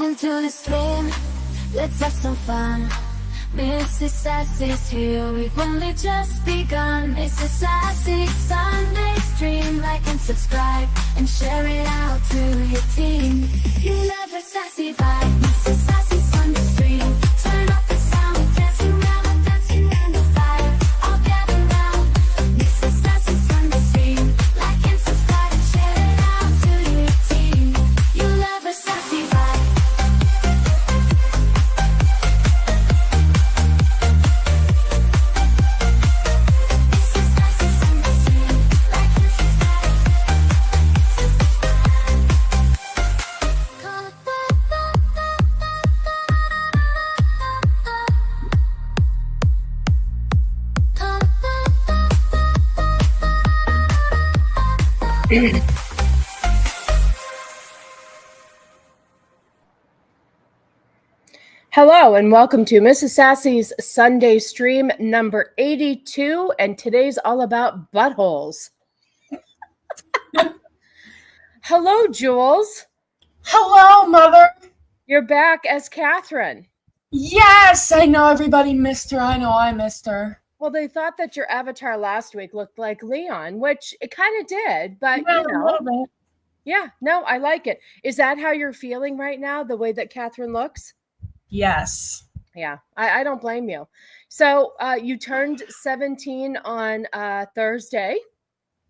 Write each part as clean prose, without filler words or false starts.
Welcome to the stream, let's have some fun. Mrs. Sassy's here, we've only just begun. Mrs. Sassy Sunday stream, like and subscribe and share it out to your team. You love a sassy vibe, Mrs. Sassy Sunday stream. Turn up the sound, we're dancing around the fire. All gather round, Mrs. Sassy Sunday stream. Like and subscribe and share it out to your team. You love a sassy vibe. Hello and welcome to Mrs. Sassy's Sunday stream number 82, and today's all about buttholes. Hello, Jules. Hello, Mother. You're back as Catherine. Yes, I know everybody missed her. I know I missed her. Well, they thought that your avatar last week looked like Leon, which it kind of did, but Yeah, you a know. little bit. Yeah, no, I like it. Is that how you're feeling right now, the way that Catherine looks? Yes. Yeah, I don't blame you. So you turned 17 on Thursday.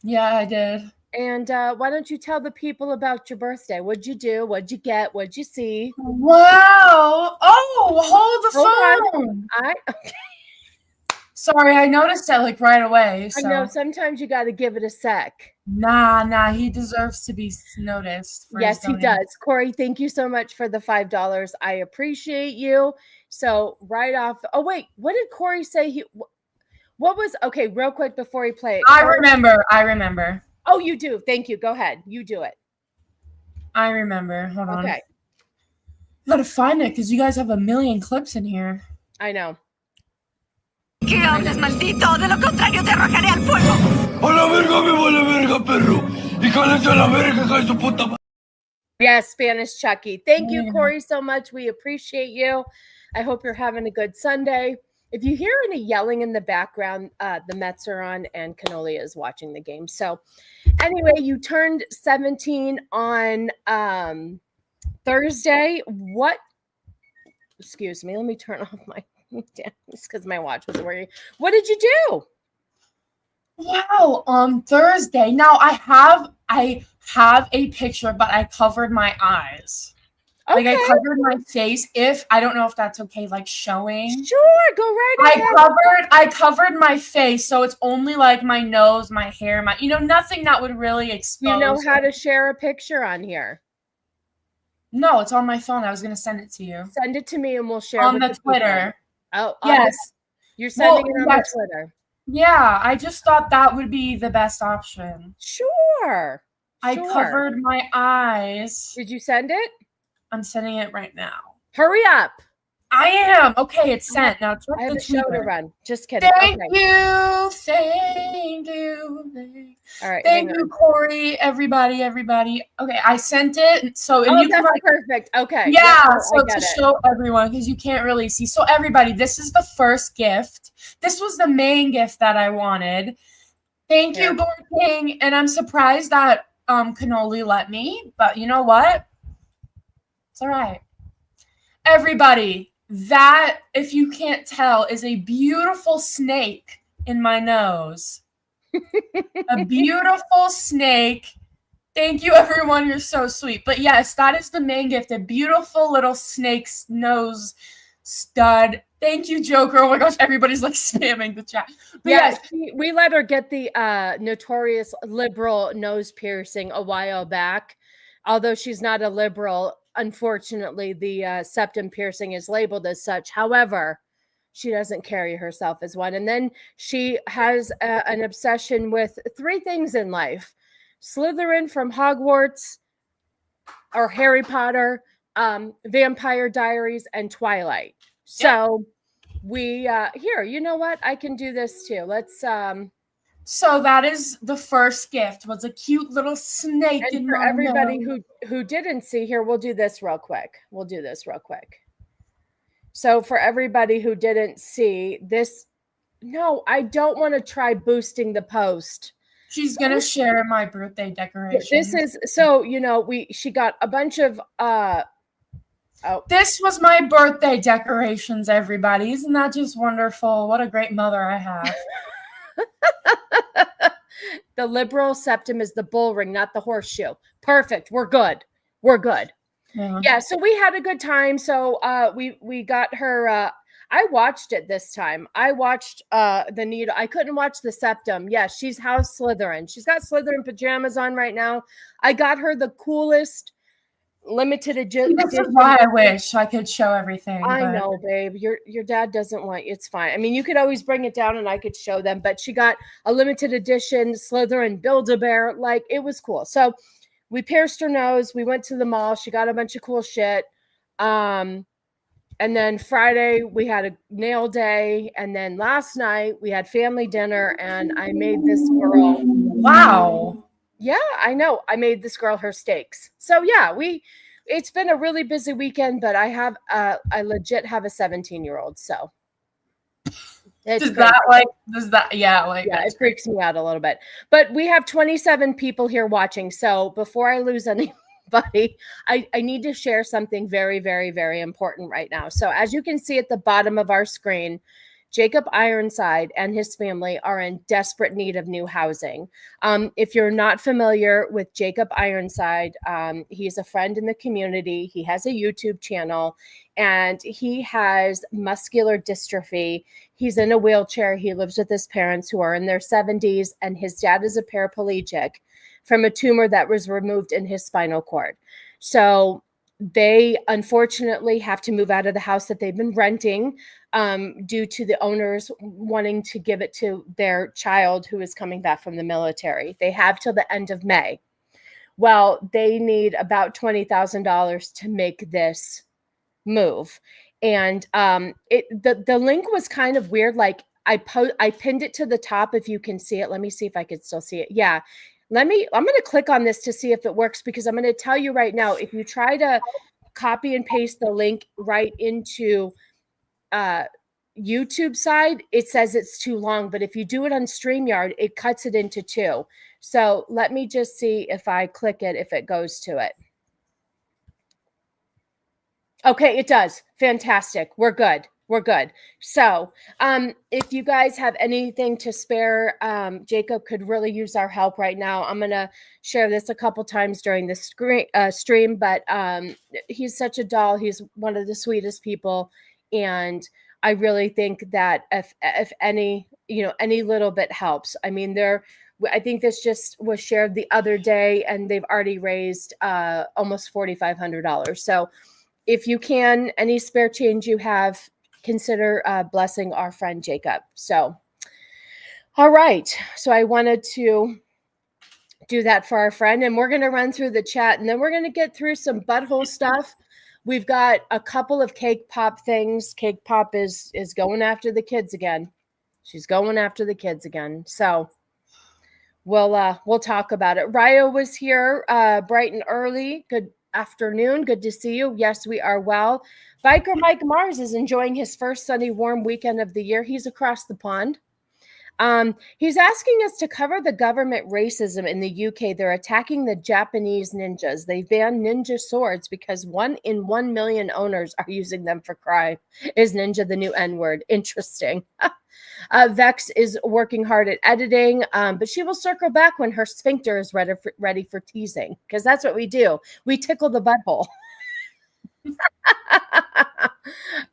Yeah, I did. And why don't you tell the people about your birthday? What'd you do? What'd you get? What'd you see? Wow. Oh, hold the phone. Sorry, I noticed that like right away. So. I know sometimes you got to give it a sec. Nah, he deserves to be noticed. Yes, he does. Corey, thank you so much for the $5. I appreciate you. So right off. Oh, wait, what did Corey say? What was, okay, real quick before he played. I remember. Oh, you do. Thank you. Go ahead. You do it. I remember. Hold on. Okay. Gotta find it because you guys have a million clips in here. I know. Que hables, maldito, de lo contrario te arrojaré al fuego. A la verga me vale verga, perro. Y cállate a la verga, hija de su puta madre. Yes, Spanish Chucky. Thank you, Corey, so much. We appreciate you. I hope you're having a good Sunday. If you hear any yelling in the background, the Mets are on and Canolia is watching the game. So anyway, you turned 17 on Thursday. Excuse me, let me turn off my, it's because my watch was working. What did you do? Wow, on Thursday. Now I have a picture, but I covered my eyes. Okay. Like I covered my face. I don't know if that's okay, like showing. Sure, go right ahead. I covered my face, so it's only like my nose, my hair, nothing that would really expose. You know how to share a picture on here? No, it's on my phone. I was gonna send it to you. Send it to me and we'll share on with the Twitter. Oh, yes. You're sending it on the Twitter. Yeah, I just thought that would be the best option. Sure. I covered my eyes. Did you send it? I'm sending it right now. Hurry up. I am. Okay, it's sent. Now check I have the a show to Twitter. run. Just kidding. Thank okay. you. All right. Thank you, Corey. Everybody. Okay, I sent it. So you that's perfect. Okay. Yeah, so to show everyone, because you can't really see. So everybody, this is the first gift. This was the main gift that I wanted. Thank you, Lord King. And I'm surprised that Cannoli let me, but you know what? It's all right. Everybody, that, if you can't tell, is a beautiful snake in my nose. A beautiful snake. Thank you, everyone. You're so sweet. But yes, that is the main gift. A beautiful little snake's nose stud. Thank you, Joker. Oh my gosh, everybody's like spamming the chat. But yes, we let her get the notorious liberal nose piercing a while back. Although she's not a liberal, unfortunately, the septum piercing is labeled as such. However, she doesn't carry herself as one. And then she has an obsession with three things in life: Slytherin from Hogwarts, or Harry Potter, Vampire Diaries, and Twilight. So we here, you know what? I can do this too. Let's So that is the first gift, was a cute little snake. And in for my everybody nose. who didn't see here, we'll do this real quick. So for everybody who didn't see this, no, I don't want to try boosting the post. She's gonna share my birthday decorations. This is so, you know, she got a bunch of This was my birthday decorations, everybody. Isn't that just wonderful? What a great mother I have. The liberal septum is the bull ring, not the horseshoe. Perfect. We're good. Yeah, so we had a good time. So we got her I watched it this time. I watched the needle. I couldn't watch the septum. Yeah, she's House Slytherin. She's got Slytherin pajamas on right now. I got her the coolest limited edition. This is why I wish I could show everything. I know, babe. Your dad doesn't want you. It's fine. I mean, you could always bring it down and I could show them, but she got a limited edition Slytherin Build-A-Bear. Like, it was cool. So we pierced her nose. We went to the mall. She got a bunch of cool shit. And then Friday we had a nail day. And then last night we had family dinner and I made this girl. Wow. Yeah, I know. I made this girl her steaks. So yeah, it's been a really busy weekend, but I legit have a 17-year-old. So it freaks me out a little bit. But we have 27 people here watching. So before I lose anybody, I need to share something very, very, very important right now. So as you can see at the bottom of our screen, Jacob Ironside and his family are in desperate need of new housing. If you're not familiar with Jacob Ironside, he's a friend in the community. He has a YouTube channel and he has muscular dystrophy. He's in a wheelchair. He lives with his parents who are in their 70s, and his dad is a paraplegic from a tumor that was removed in his spinal cord. So they unfortunately have to move out of the house that they've been renting due to the owners wanting to give it to their child who is coming back from the military. They have till the end of May. Well, they need about $20,000 to make this move. And the link was kind of weird. Like I pinned it to the top. If you can see it, let me see if I could still see it. Yeah. I'm going to click on this to see if it works, because I'm going to tell you right now, if you try to copy and paste the link right into YouTube side, it says it's too long. But if you do it on StreamYard, it cuts it into two. So let me just see if I click it, if it goes to it. Okay, it does. Fantastic. We're good. So if you guys have anything to spare, Jacob could really use our help right now. I'm going to share this a couple times during the stream, but he's such a doll. He's one of the sweetest people. And I really think that if any little bit helps. I mean, I think this just was shared the other day and they've already raised almost $4,500. So if you can, any spare change you have, consider blessing our friend Jacob. So, all right. So I wanted to do that for our friend, and we're going to run through the chat, and then we're going to get through some butthole stuff. We've got a couple of Cake Pop things. Cake Pop is going after the kids again. She's going after the kids again. So we'll talk about it. Ryo was here bright and early. Good afternoon. Good to see you. Yes, we are well. Biker Mike Mars is enjoying his first sunny, warm weekend of the year. He's across the pond. He's asking us to cover the government racism in the UK. They're attacking the Japanese ninjas. They banned ninja swords because 1 in 1 million owners are using them for crime. Is ninja the new N-word? Interesting. Vex is working hard at editing, but she will circle back when her sphincter is ready for teasing, because that's what we do. We tickle the butthole.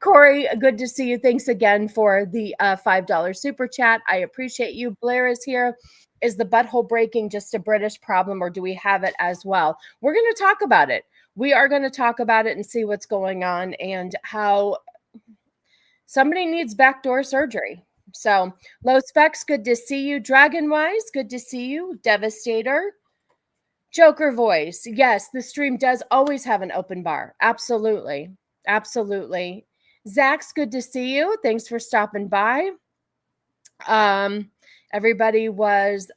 Corey, good to see you. Thanks again for the $5 super chat. I appreciate you. Blair is here. Is the butthole breaking just a British problem, or do we have it as well? We're going to talk about it. We are going to talk about it and see what's going on and how somebody needs backdoor surgery. So, Low Specs, good to see you. Dragonwise, good to see you. Devastator. Joker Voice. Yes, the stream does always have an open bar. Absolutely. Zach's good to see you. Thanks for stopping by. Everybody was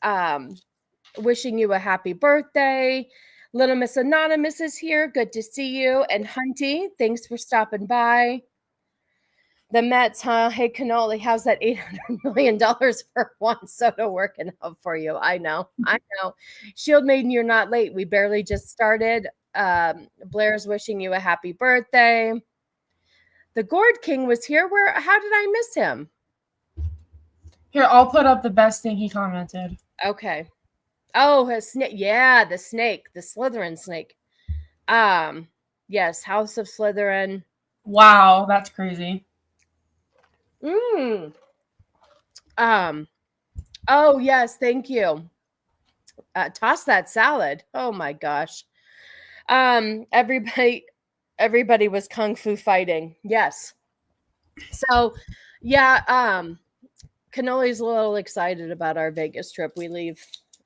wishing you a happy birthday. Little Miss Anonymous is here. Good to see you. And Hunty, thanks for stopping by. The Mets, huh? Hey, Cannoli, how's that $800 million for one soda working out for you? I know. Shield Maiden, you're not late. We barely just started. Blair's wishing you a happy birthday. The Gourd King was here. How did I miss him? Here, I'll put up the best thing he commented. Okay. Oh, a snake. Yeah, the snake, the Slytherin snake. Yes, House of Slytherin. Wow, that's crazy. Oh, yes, thank you. Toss that salad. Oh my gosh. Everybody was kung fu fighting. Yes. So, yeah, Cannoli's a little excited about our Vegas trip. We leave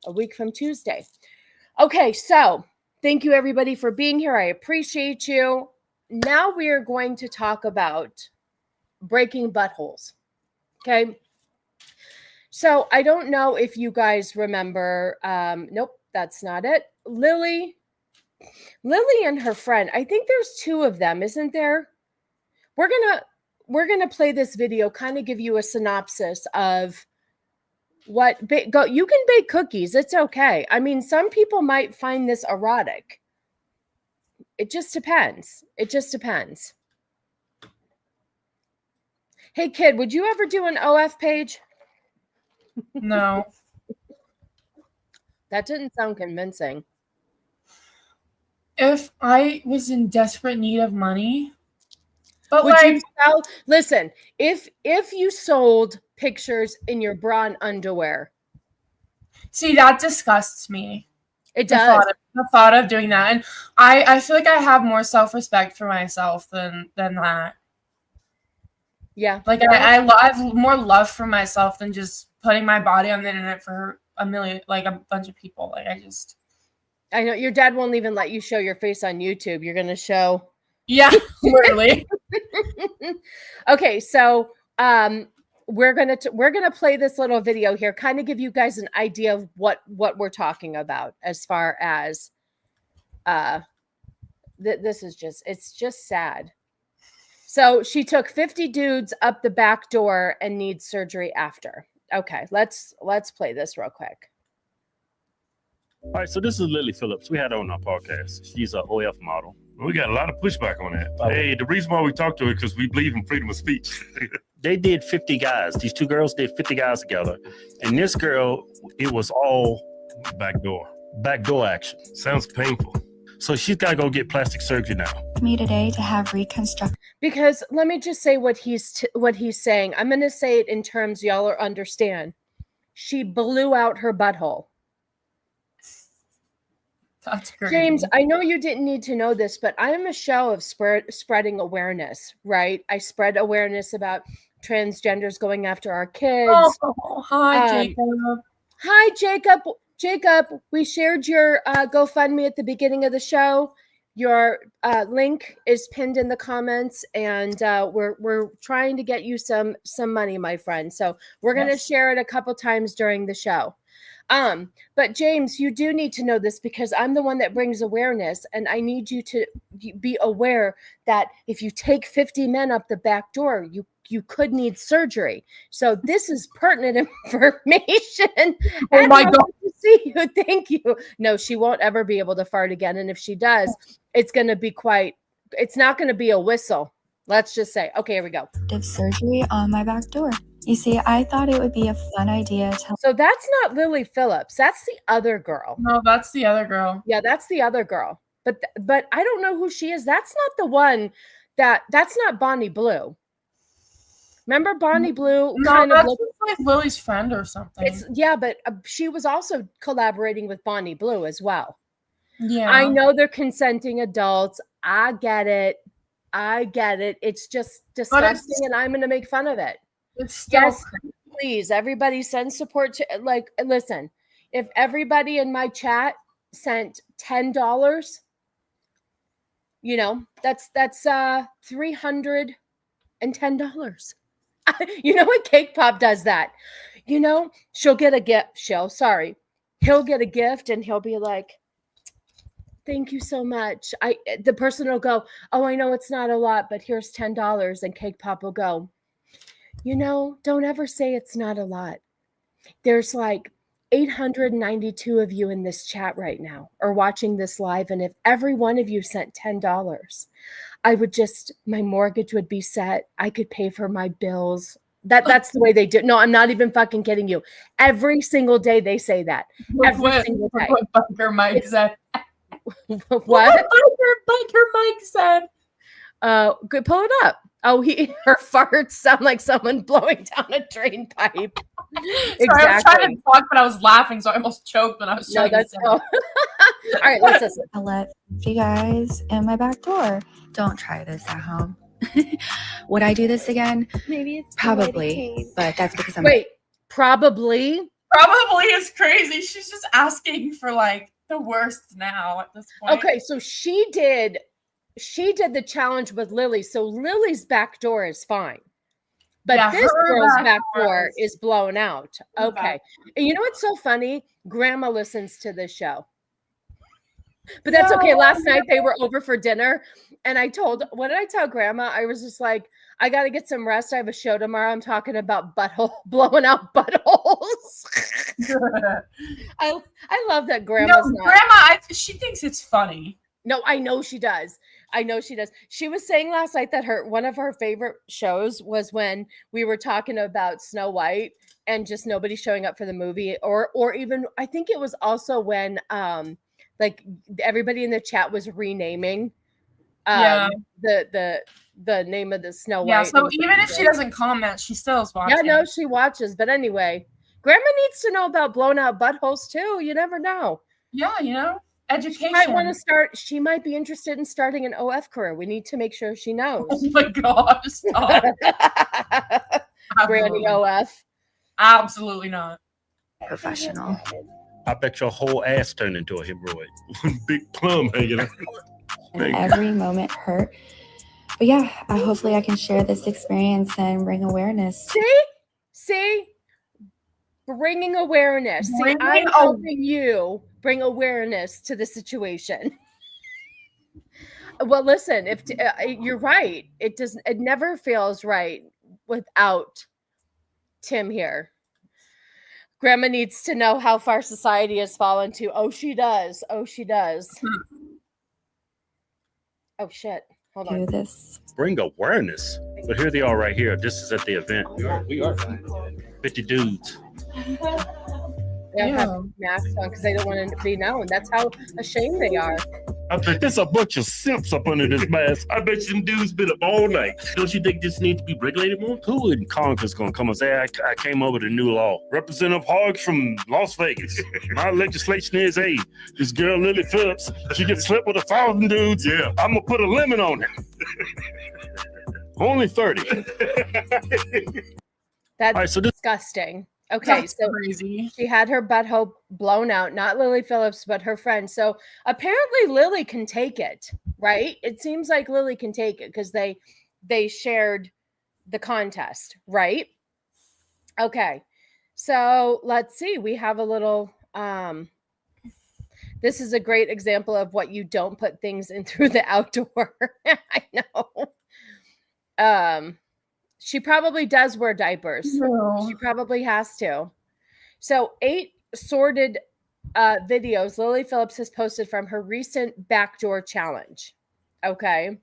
a week from Tuesday. Okay, so thank you everybody for being here. I appreciate you. Now we are going to talk about breaking buttholes. Okay. So I don't know if you guys remember. Nope, that's not it. Lily and her friend. I think there's two of them, isn't there? We're gonna play this video, kind of give you a synopsis of what you can bake cookies. It's okay. I mean, some people might find this erotic. It just depends. Hey, kid, would you ever do an OF page? No. That didn't sound convincing. If I was in desperate need of money, but would like, you sell? Listen, if you sold pictures in your bra and underwear, see, that disgusts me. It does. The thought of doing that, and I feel like I have more self-respect for myself than that. Yeah, like I have more love for myself than just putting my body on the internet for a bunch of people. Like I know your dad won't even let you show your face on YouTube. You're gonna show. Yeah, literally. Okay, so we're gonna play this little video here, kind of give you guys an idea of what we're talking about as far as this is it's just sad. So she took 50 dudes up the back door and needs surgery after. Okay, let's play this real quick. All right, so this is Lily Phillips. We had her on our podcast. She's an OF model. We got a lot of pushback on that. Hey, the reason why we talked to her is because we believe in freedom of speech. They did 50 guys. These two girls did 50 guys together. And this girl, it was all Backdoor action. Sounds painful. So she's got to go get plastic surgery now. Me today to have reconstruct. Because let me just say what he's saying. I'm going to say it in terms y'all are understand. She blew out her butthole. That's great. James, I know you didn't need to know this, but I am a show of spreading awareness, right? I spread awareness about transgenders going after our kids. Oh, hi, Jacob. Hi, Jacob. Jacob, we shared your GoFundMe at the beginning of the show. Your link is pinned in the comments, and we're trying to get you some money, my friend. So we're going to share it a couple times during the show. But James, you do need to know this because I'm the one that brings awareness, and I need you to be aware that if you take 50 men up the back door, you could need surgery. So this is pertinent information. Oh my God. See you. Thank you. No, she won't ever be able to fart again. And if she does, it's going to be it's not going to be a whistle. Let's just say, okay, here we go. Did surgery on my back door. You see, I thought it would be a fun idea to. So that's not Lily Phillips. That's the other girl. No, that's the other girl. Yeah, that's the other girl. But I don't know who she is. That's not the one that's not Bonnie Blue. Remember Bonnie Blue? No, that's like Lily's friend or something. But she was also collaborating with Bonnie Blue as well. Yeah. I know they're consenting adults. I get it. It's just disgusting, and I'm going to make fun of it. It's still crazy. Please, everybody send support to, listen, if everybody in my chat sent $10, that's $310. You know what? Cake Pop does that. you know, he'll get a gift and he'll be like, thank you so much. The person will go, oh, I know it's not a lot, but here's $10. And Cake Pop will go, you know, don't ever say it's not a lot. There's like 892 of you in this chat right now or watching this live. And if every one of you sent $10, my mortgage would be set. I could pay for my bills. That's the way they do. No, I'm not even fucking kidding you. Every single day they say that. Every single day. What Biker Mike said. What? Biker Mike said. Good, pull it up. Oh, her farts sound like someone blowing down a drain pipe. Sorry, I was trying to talk, but I was laughing, so I almost choked when I was trying to say it. All right, let's listen. I let you guys in my back door. Don't try this at home. Would I do this again? Maybe it's Probably, but that's because I'm Probably. Probably is crazy. She's just asking for like the worst now at this point. Okay, so she did the challenge with Lily. So Lily's back door is fine. But this girl's back door is blown out. Okay. And you know what's so funny? Grandma listens to this show. But that's okay. Last night they were over for dinner. And what did I tell Grandma? I was just like, I got to get some rest. I have a show tomorrow. I'm talking about blowing out buttholes. I love that Grandma's Grandma, she thinks it's funny. No, I know she does. She was saying last night that one of her favorite shows was when we were talking about Snow White and just nobody showing up for the movie, or even I think it was also when like everybody in the chat was renaming the name of the Snow White. Yeah, so even if she doesn't comment, she still is watching. Yeah, no, she watches. But anyway, Grandma needs to know about blown out buttholes too. You never know. Yeah, you know. Education. She might be interested in starting an OF career. We need to make sure she knows. Oh my gosh, stop. Granny OF. Absolutely not. professional. I bet your whole ass turned into a hemorrhoid. Big plum hanging out. Every moment hurt. But yeah, hopefully I can share this experience and bring awareness. See? Bringing awareness. I'm helping you bring awareness to the situation. Well, listen, if you're right, it never feels right without Tim here. Grandma needs to know how far society has fallen to. Oh, she does. Oh, shit. Hold on. Do this. Bring awareness. But here they are right here. This is at the event. We are 50 dudes. They don't have masks on because they don't want to be known. That's how ashamed they are. I bet there's a bunch of simps up under this mask. I bet some dudes been up all night. Don't you think this needs to be regulated more? Who in Congress gonna come and say, I came up with a new law? Representative Hogg from Las Vegas. My legislation is, hey, this girl Lily Phillips, she gets slept with 1,000 dudes. Yeah, I'm gonna put a limit on it. Only 30. That's disgusting. Okay, That's so crazy. She had her butthole blown out, not Lily Phillips, but her friend. So apparently Lily can take it, right? It seems like Lily can take it because they shared the contest, right? Okay, so let's see. We have a little, this is a great example of what you don't put things in through the outdoor. I know. She probably does wear diapers. No. She probably has to. So 8 sorted videos Lily Phillips has posted from her recent backdoor challenge. Okay.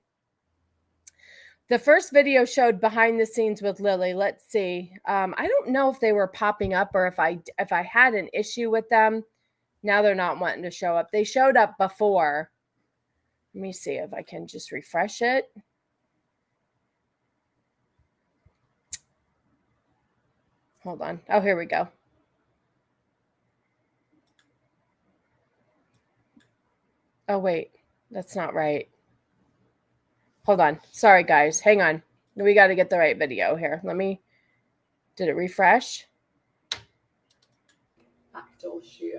The first video showed behind the scenes with Lily. Let's see. I don't know if they were popping up or if I had an issue with them. Now they're not wanting to show up. They showed up before. Let me see if I can just refresh it. Hold on. Oh, here we go. Oh, wait. That's not right. Hold on. Sorry, guys. Hang on. We got to get the right video here. Did it refresh? Backdoor shoot.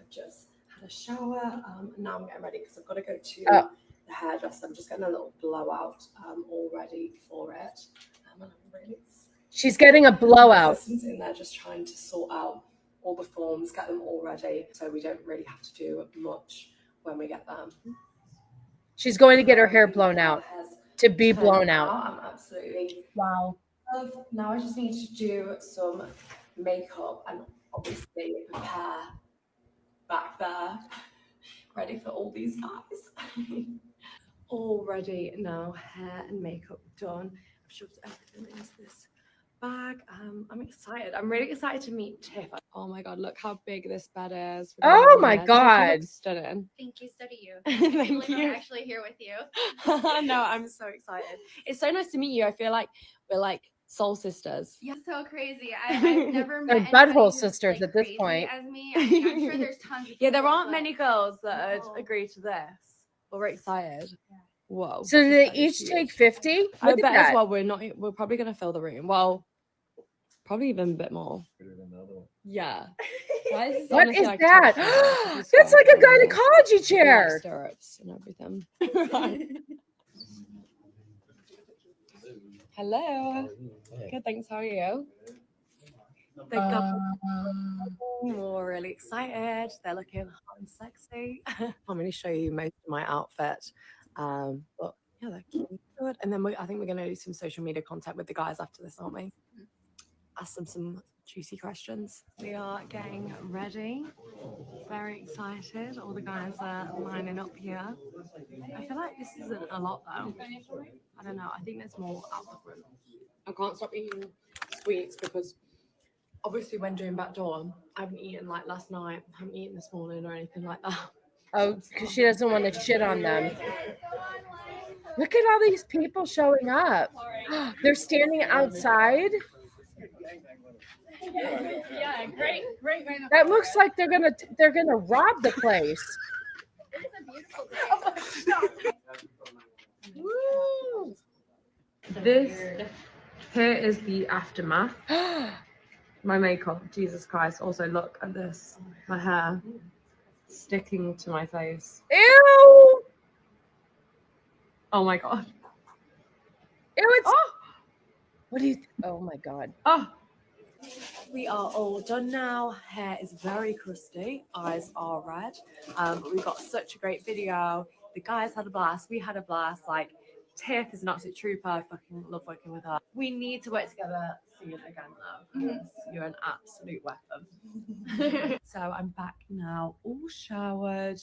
I've just had a shower. Now I'm getting ready because I've got to go to the hairdresser. I'm just getting a little blowout all ready for it. And I'm really excited. She's getting a blowout. Assistants in there just trying to sort out all the forms, get them all ready, so we don't really have to do much when we get them. She's going to get her hair blown out to be blown out. I'm absolutely Wow. now I just need to do some makeup and obviously prepare back there, ready for all these guys. All ready now, hair and makeup done. I've shoved everything into this bag. I'm excited. I'm really excited to meet Tiff. Oh my god, look how big this bed is. Oh my god. Stunning. Thank you, so do you. Thank you. I'm actually here with you. No, I'm so excited. It's so nice to meet you. I feel like we're like soul sisters. Yeah, so crazy. I've never They're met butthole anybody who's, sisters like, at this crazy point. as me. I mean, I'm sure there's tons of Yeah, there people, aren't but many girls that no. would agree to this. But we're excited. Whoa. So do they each take 50? I Look at bet as that. well we're probably gonna fill the room. Well, probably even a bit more. Yeah. Why is this What honestly is like that? top? That's like a gynecology Like chair. stirrups and everything. Right. Hello. Good, thanks. How are you? They got we're really excited. They're looking hot and sexy. I'm going to show you most of my outfit. But yeah, they're cute. Good. And then I think we're going to do some social media contact with the guys after this, aren't we? Ask them some juicy questions. We are getting ready. Very excited. All the guys are lining up here. I feel like this isn't a lot though. I don't know. I think there's more out the front. I can't stop eating sweets because obviously when doing backdoor, I haven't eaten like last night. I haven't eaten this morning or anything like that. Oh, because she doesn't want to shit on them. Look at all these people showing up. They're standing outside. Yeah, great. That looks like they're gonna rob the place. Woo! This here is the aftermath. My makeup, Jesus Christ. Also, look at this. My hair sticking to my face. Ew! Oh my god. Ew! It's. What do you? Oh my god. Oh. We are all done now. Hair is very crusty. Eyes are red. We got such a great video. The guys had a blast. We had a blast. Like, Tiff is an absolute trooper. I fucking love working with her. We need to work together soon again, though, because you're an absolute weapon. So I'm back now, all showered,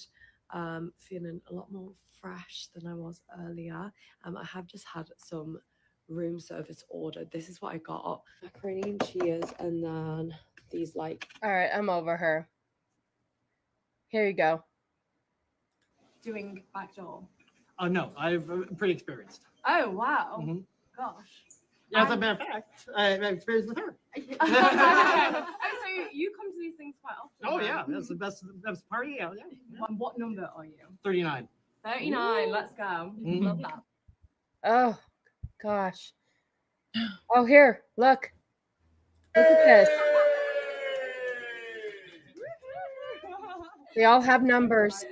feeling a lot more fresh than I was earlier. I have just had some room service ordered. This is what I got: macaroni and cheese, and then these like. All right, I'm over her. Here you go. Doing backdoor. Oh no, I'm pretty experienced. Oh wow! Mhm. Gosh. As a matter of fact, I've experienced with her. Oh, so you come to these things quite often? Oh then? yeah, that's the best party out there. And what number are you? 39. 39. Let's go. Mhm. Love that. Oh gosh. Oh, here, look. Look at this. They all have numbers.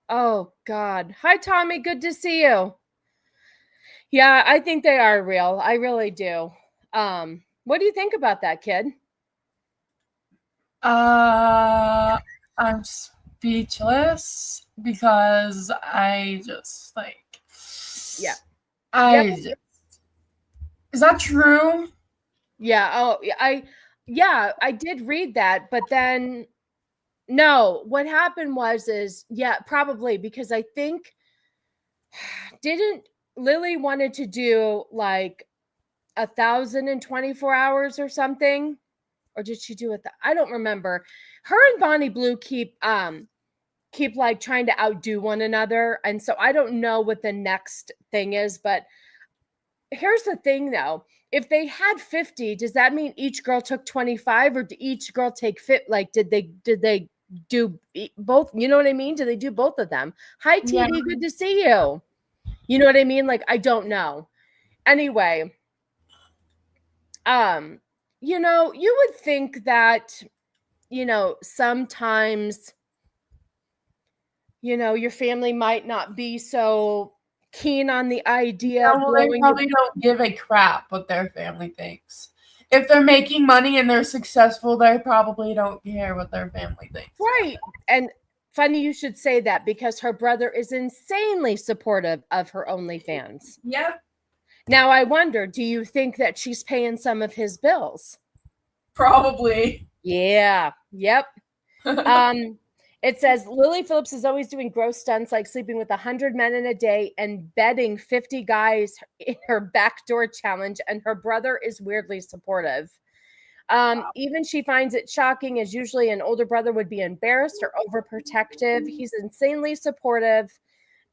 Oh God. Hi Tommy, good to see you. Yeah, I think they are real. I really do. What do you think about that, kid? I'm speechless because I just like. Yeah. Is that true? Yeah. Oh, yeah, I did read that, but then no, what happened is probably because I think didn't Lily wanted to do like 1,024 hours or something, or did she do it? I don't remember. Her and Bonnie Blue keep like trying to outdo one another, and so I don't know what the next thing is. But here's the thing, though: if they had 50, does that mean each girl took 25, or did each girl take 50? Like, did they do both? You know what I mean? Did they do both of them? Hi, TD, Yeah. good to see you. You know what I mean? Like, I don't know. Anyway, you know, you would think that, you know, sometimes, you know, your family might not be so keen on the idea Yeah, of well, they blowing probably don't give a crap what their family thinks. If they're making money and they're successful, they probably don't care what their family thinks. right. And funny you should say that, because her brother is insanely supportive of her OnlyFans. Yep. Now I wonder, do you think that she's paying some of his bills? Probably. Yeah. Yep. It says Lily Phillips is always doing gross stunts like sleeping with 100 men in a day and bedding 50 guys in her backdoor challenge, and her brother is weirdly supportive. Even she finds it shocking, as usually an older brother would be embarrassed or overprotective. He's insanely supportive,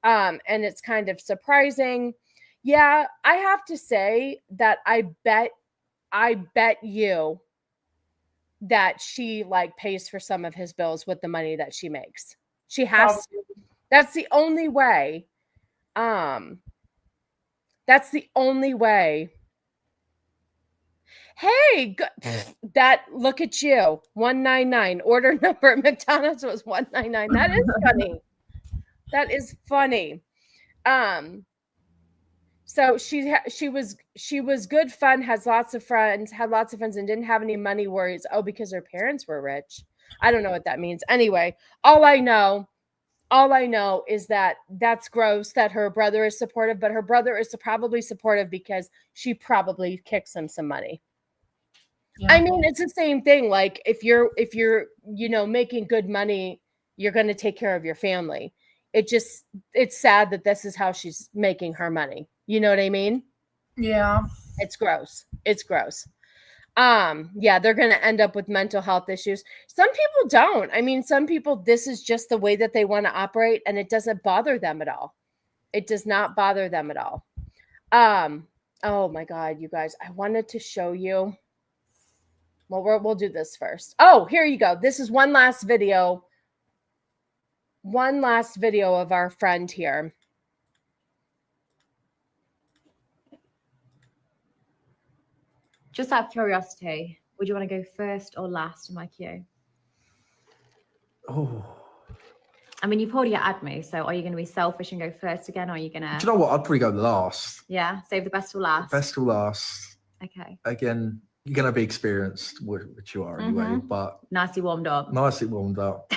and it's kind of surprising. Yeah, I have to say that I bet you that she like pays for some of his bills with the money that she makes. She has to. That's the only way. That's the only way. Hey, that look at you. 199. Order number at McDonald's was 199. That is funny. That is funny. So she was good fun, had lots of friends, and didn't have any money worries. Oh, because her parents were rich. I don't know what that means. Anyway, all I know is that that's gross that her brother is supportive, but her brother is probably supportive because she probably kicks him some money. Yeah. I mean, it's the same thing. Like if you're making good money, you're going to take care of your family. It's sad that this is how she's making her money. You know what I mean? Yeah. It's gross. It's gross. Yeah, they're going to end up with mental health issues. Some people don't. I mean, some people, this is just the way that they want to operate, and it doesn't bother them at all. It does not bother them at all. Oh my God, you guys, I wanted to show you. Well, we'll do this first. Oh, here you go. This is one last video. One last video of our friend here. Just out of curiosity, would you want to go first or last in my queue? Oh. I mean, you've already had me, so are you going to be selfish and go first again, or are you going to... Do you know what? I'd probably go last. Yeah, save the best till last. Best till last. Okay. Again, you're going to be experienced, which you are anyway, but... Nicely warmed up. Nicely warmed up.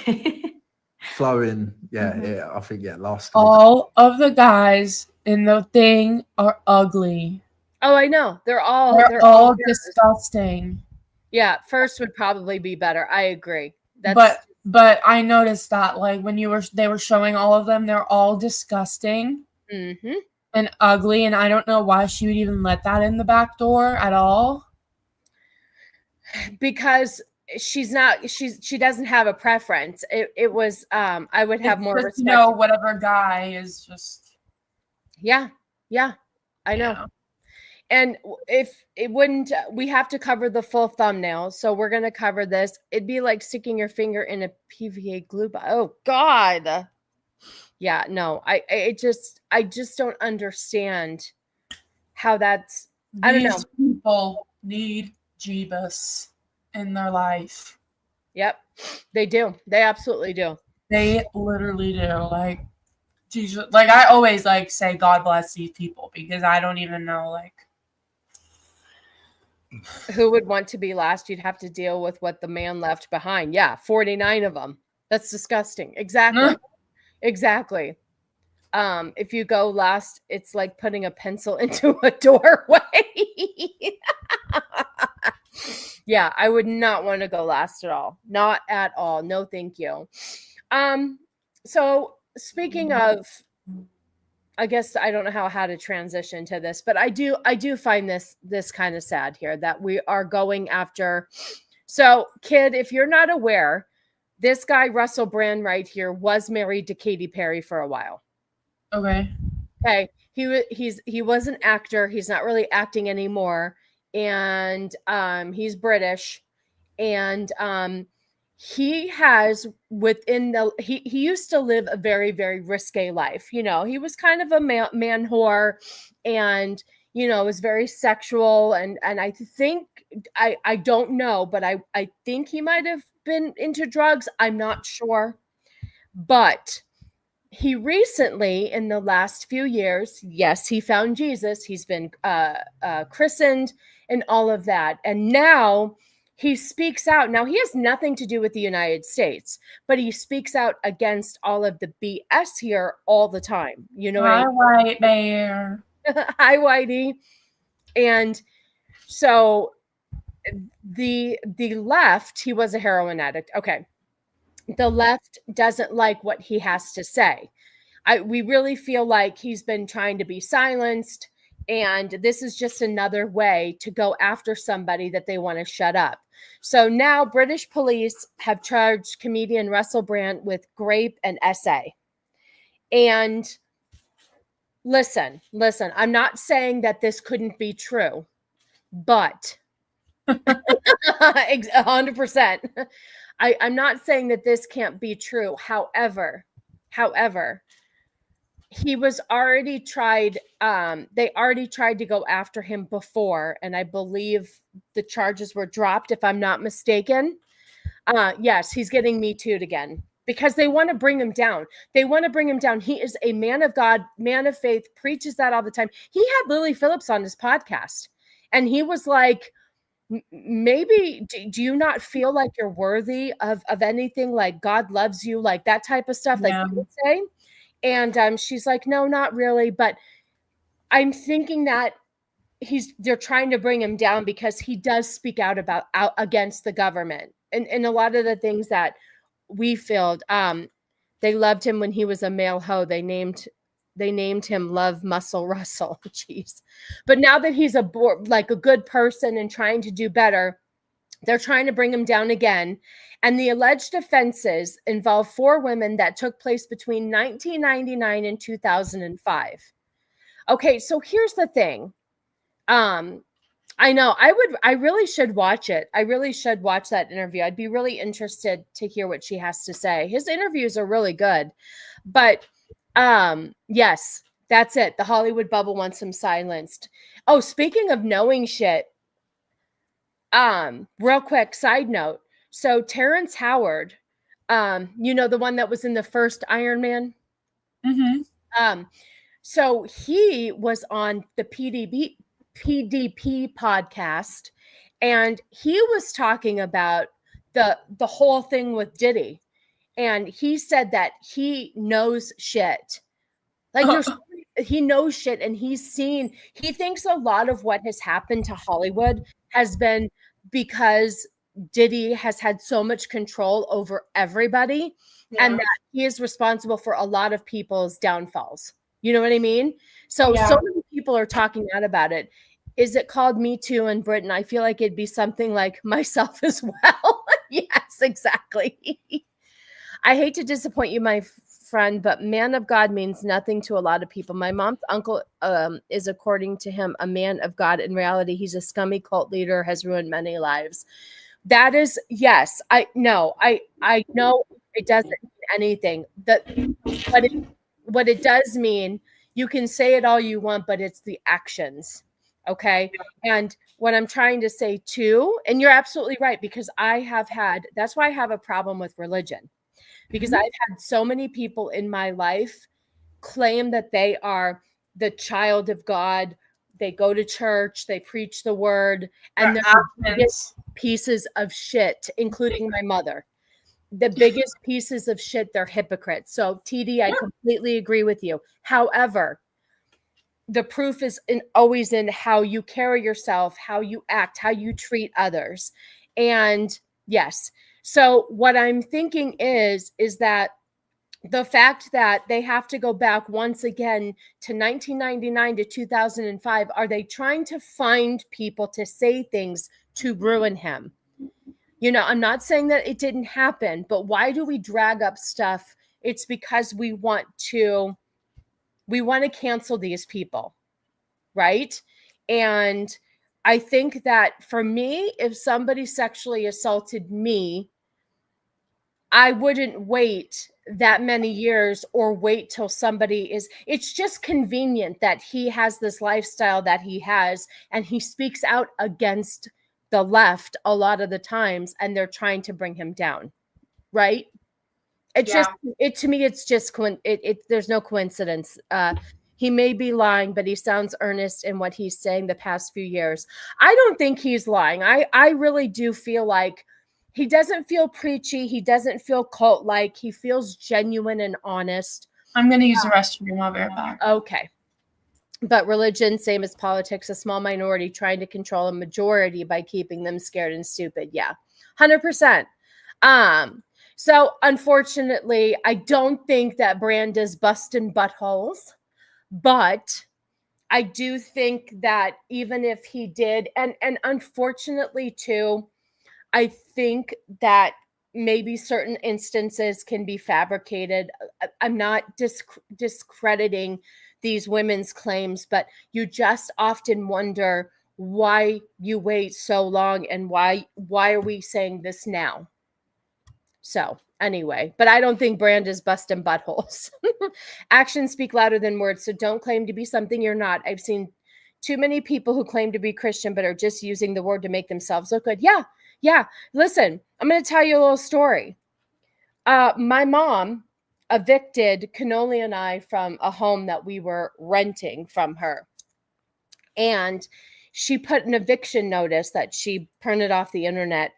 Flowing. Yeah, I think, last. All of the guys in the thing are ugly. Oh, I know. They're all disgusting. Yeah, first would probably be better. I agree. But I noticed that like when they were showing all of them, they're all disgusting and ugly, and I don't know why she would even let that in the back door at all. Because she doesn't have a preference. It was I would have more respect. Whatever guy is just yeah, I know. Yeah. And if it wouldn't, we have to cover the full thumbnail. So we're going to cover this. It'd be like sticking your finger in a PVA glue bomb. Oh God. Yeah, no, I just don't understand how that's, I don't know. These people need Jeebus in their life. Yep. They do. They absolutely do. They literally do. Like, Jesus, like I always like say, God bless these people, because I don't even know like who would want to be last. You'd have to deal with what the man left behind. Yeah, 49 of them. That's disgusting. Exactly. Exactly. If you go last, it's like putting a pencil into a doorway. Yeah, I would not want to go last at all. Not at all. No, thank you. So speaking of, I guess I don't know how to transition to this, but I do find this kind of sad here that we are going after. So, kid, if you're not aware, this guy Russell Brand right here was married to Katy Perry for a while. Okay. He was an actor. He's not really acting anymore, and he's British, and he has he used to live a very, very risque life. You know, he was kind of a man whore, and, you know, was very sexual. And I think, I don't know, but I think he might have been into drugs. I'm not sure. But he recently, in the last few years, yes, he found Jesus. He's been christened and all of that. And now he speaks out. Now, he has nothing to do with the United States, but he speaks out against all of the BS here all the time. You know what I Hi, mean? White Bear. Hi, Whitey. And so the left, he was a heroin addict. Okay. The left doesn't like what he has to say. We really feel like he's been trying to be silenced, and this is just another way to go after somebody that they want to shut up. So now British police have charged comedian russellbrand with rape and essay. And listen, I'm not saying that this couldn't be true, but 100%. I'm not saying that this can't be true. However, he was already tried. They already tried to go after him before, and I believe the charges were dropped, if I'm not mistaken. Yes, he's getting Me Too'd again because they want to bring him down. They want to bring him down. He is a man of God, man of faith, preaches that all the time. He had lilyphillips on his podcast, and he was like, maybe do you not feel like you're worthy of anything? Like God loves you, like that type of stuff, like you would say. And she's like, no, not really. But I'm thinking that they're trying to bring him down because he does speak out against the government. And a lot of the things that we filled, they loved him when he was a male hoe. They named him Love Muscle Russell. Jeez. But now that he's a good person and trying to do better, they're trying to bring him down again. And the alleged offenses involve 4 women that took place between 1999 and 2005. Okay, so here's the thing. I know I really should watch it. I really should watch that interview. I'd be really interested to hear what she has to say. His interviews are really good. But yes, that's it. The Hollywood bubble wants him silenced. Oh, speaking of knowing shit, real quick side note. So Terrence Howard, the one that was in the first Iron Man. Mm-hmm. So he was on the PDP podcast, and he was talking about the whole thing with Diddy. And he said that he knows shit. Like he knows shit, and he thinks a lot of what has happened to Hollywood has been because Diddy has had so much control over everybody, and that he is responsible for a lot of people's downfalls. You know what I mean? So many people are talking out about it. Is it called Me Too in Britain? I feel like it'd be something like Myself as Well. Yes, exactly. I hate to disappoint you, my friend, but man of God means nothing to a lot of people. My mom's uncle is, according to him, a man of God. In reality, he's a scummy cult leader, has ruined many lives. That is, yes, I know it doesn't mean anything. What it does mean, you can say it all you want, but it's the actions. Okay. And what I'm trying to say too, and you're absolutely right, because that's why I have a problem with religion, because I've had so many people in my life claim that they are the child of God. They go to church, they preach the word, and they're the biggest pieces of shit, including my mother. The biggest pieces of shit, they're hypocrites. So TD, I completely agree with you. However, the proof is always in how you carry yourself, how you act, how you treat others. And yes, so what I'm thinking is that the fact that they have to go back once again to 1999 to 2005, are they trying to find people to say things to ruin him? I'm not saying that it didn't happen, but why do we drag up stuff? It's because we want to cancel these people, right? And I think that for me, if somebody sexually assaulted me, I wouldn't wait that many years or wait till it's just convenient that he has this lifestyle that he has, and he speaks out against the left a lot of the times, and they're trying to bring him down, right? It's Yeah. just to me, it's just there's no coincidence. He may be lying, but he sounds earnest in what he's saying the past few years. I don't think he's lying. I really do feel like he doesn't feel preachy. He doesn't feel cult-like. He feels genuine and honest. I'm going to use the restroom. I'll be right back. Okay. But religion, same as politics, a small minority trying to control a majority by keeping them scared and stupid. Yeah, 100%. So unfortunately, I don't think that Brand is busting buttholes, but I do think that even if he did, and unfortunately too, I think that maybe certain instances can be fabricated. I'm not discrediting these women's claims, but you just often wonder why you wait so long and why are we saying this now? So anyway, but I don't think Brand is busting buttholes. Actions speak louder than words, so don't claim to be something you're not. I've seen too many people who claim to be Christian but are just using the word to make themselves look good. Yeah. Listen, I'm going to tell you a little story. My mom evicted Cannoli and I from a home that we were renting from her. And she put an eviction notice that she printed off the internet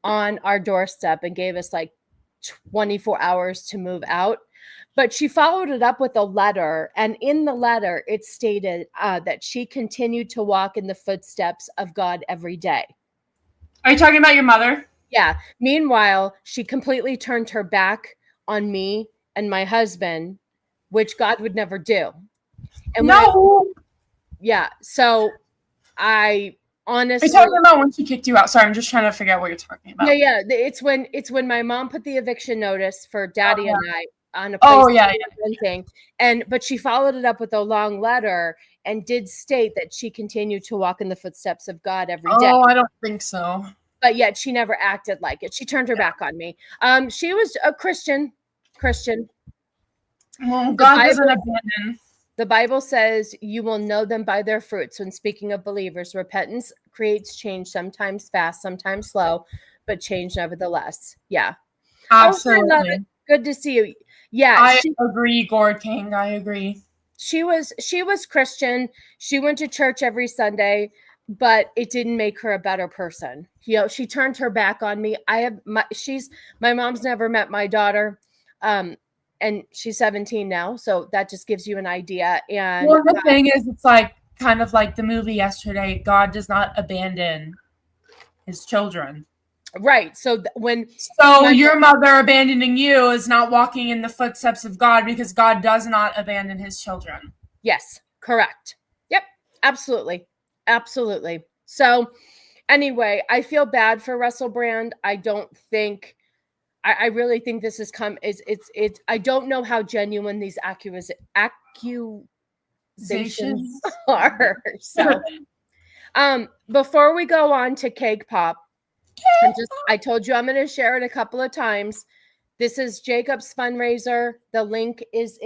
on our doorstep and gave us like 24 hours to move out. But she followed it up with a letter. And in the letter, it stated that she continued to walk in the footsteps of God every day. Are you talking about your mother? Yeah. Meanwhile, she completely turned her back on me and my husband, which God would never do. And yeah. So I honestly. Are you talking about when she kicked you out? Sorry, I'm just trying to figure out what you're talking about. Yeah. It's when my mom put the eviction notice for Daddy and I on a place. Oh, yeah. Renting, but she followed it up with a long letter and did state that she continued to walk in the footsteps of God every day. Oh, I don't think so. But yet she never acted like it. She turned her back on me. She was a Christian. Well, God doesn't abandon. The Bible says you will know them by their fruits. When speaking of believers, repentance creates change, sometimes fast, sometimes slow, but change nevertheless. Yeah. Absolutely. Good to see you. Yeah. I agree, Gord King. I agree. She was Christian. She went to church every Sunday, but it didn't make her a better person. You know, she turned her back on me. My mom's never met my daughter. And she's 17 now. So that just gives you an idea. And well, the thing is, it's like kind of like the movie yesterday. God does not abandon his children. Right. So your mother abandoning you is not walking in the footsteps of God, because God does not abandon his children. Yes, correct. Yep, absolutely. Absolutely. So anyway, I feel bad for Russell Brand. I don't think, I really think this has come, I don't know how genuine these accusations are. So before we go on to Cake Pop, I told you I'm going to share it a couple of times. This is Jacob's fundraiser. The link is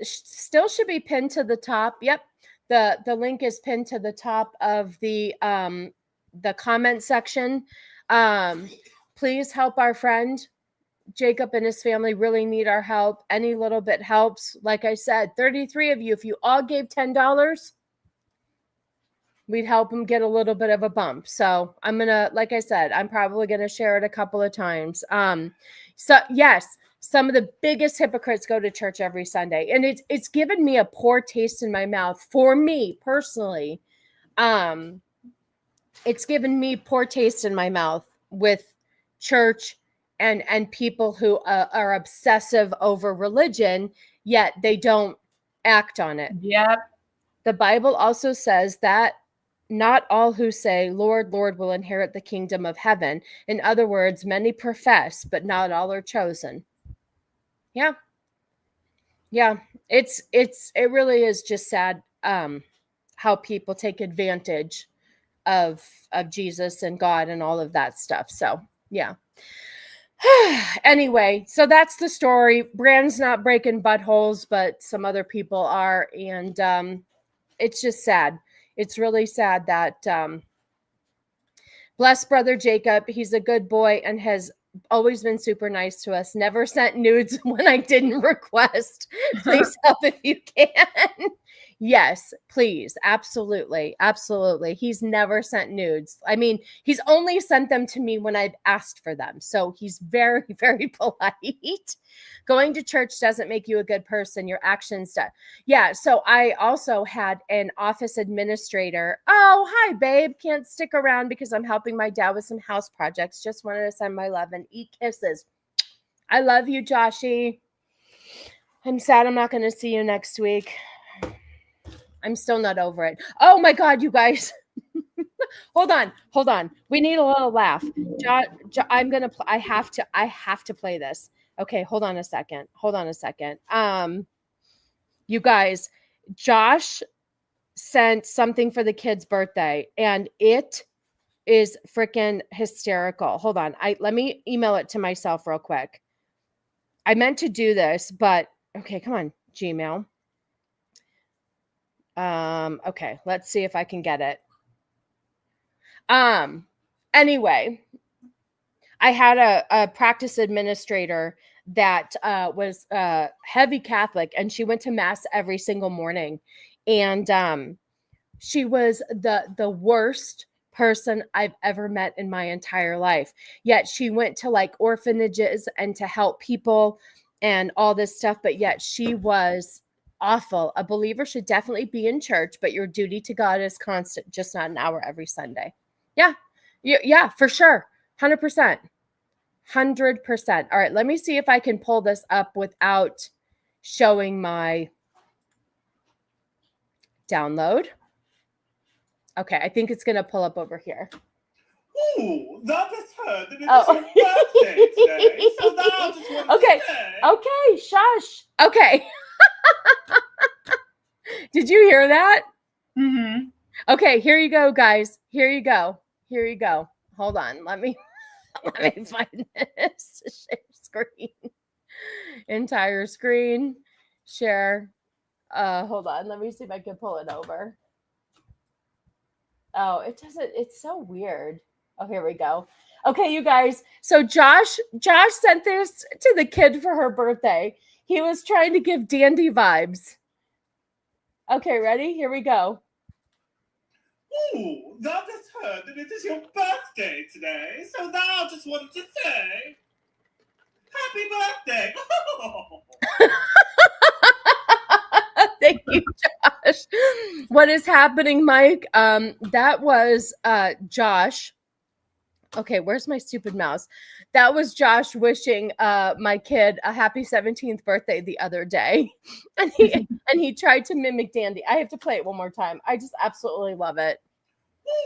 still should be pinned to the top. Yep. The link is pinned to the top of the comment section. Please help our friend. Jacob and his family really need our help. Any little bit helps. Like I said, 33 of you, if you all gave $10, we'd help him get a little bit of a bump. So I'm going to, like I said, I'm probably going to share it a couple of times. So yes, some of the biggest hypocrites go to church every Sunday, and it's given me a poor taste in my mouth. For me personally, it's given me poor taste in my mouth with church and people who are obsessive over religion, yet they don't act on it. Yep. The Bible also says that not all who say, Lord, Lord, will inherit the kingdom of heaven. In other words, many profess, but not all are chosen. Yeah. Yeah. It really is just sad how people take advantage of Jesus and God and all of that stuff. So, yeah. Anyway, so that's the story. Brand's not breaking buttholes, but some other people are. And it's just sad. It's really sad that bless brother Jacob. He's a good boy and has always been super nice to us. Never sent nudes when I didn't request. Please help if you can. Yes, please. Absolutely. Absolutely. He's never sent nudes. I mean, he's only sent them to me when I've asked for them. So he's very, very polite. Going to church doesn't make you a good person. Your actions do. Yeah. So I also had an office administrator. Oh, hi, babe. Can't stick around because I'm helping my dad with some house projects. Just wanted to send my love and eat kisses. I love you, Joshy. I'm sad I'm not going to see you next week. I'm still not over it. Oh my God, you guys. Hold on. We need a little laugh. I'm going to I have to play this. Okay, hold on a second. You guys, Josh sent something for the kid's birthday and it is freaking hysterical. Hold on. Let me email it to myself real quick. I meant to do this, but okay, come on, Gmail. Okay, let's see if I can get it. Anyway, I had a practice administrator that was heavy Catholic, and she went to mass every single morning. And she was the worst person I've ever met in my entire life. Yet she went to like orphanages and to help people and all this stuff, but yet she was awful. A believer should definitely be in church, but your duty to God is constant, just not an hour every Sunday. Yeah, for sure. 100%. 100%. All right, let me see if I can pull this up without showing my download. Okay, I think it's going to pull up over here. Ooh, that is heard that it is your birthday today. So now I just want to say. Okay, shush. Okay. Did you hear that? Mm-hmm. Okay, here you go, guys. Here you go. Hold on. Let me find this. Share screen. Entire screen. Share. Hold on. Let me see if I can pull it over. Oh, it doesn't. It's so weird. Oh, here we go. Okay, you guys. So Josh sent this to the kid for her birthday. He was trying to give dandy vibes. Okay, ready? Here we go. Ooh, that is heard that it is your birthday today. So now I just wanted to say, happy birthday. Thank you, Josh. What is happening, Mike? That was Josh. Okay, where's my stupid mouse? That was Josh wishing my kid a happy 17th birthday the other day. And he tried to mimic Dandy. I have to play it one more time. I just absolutely love it.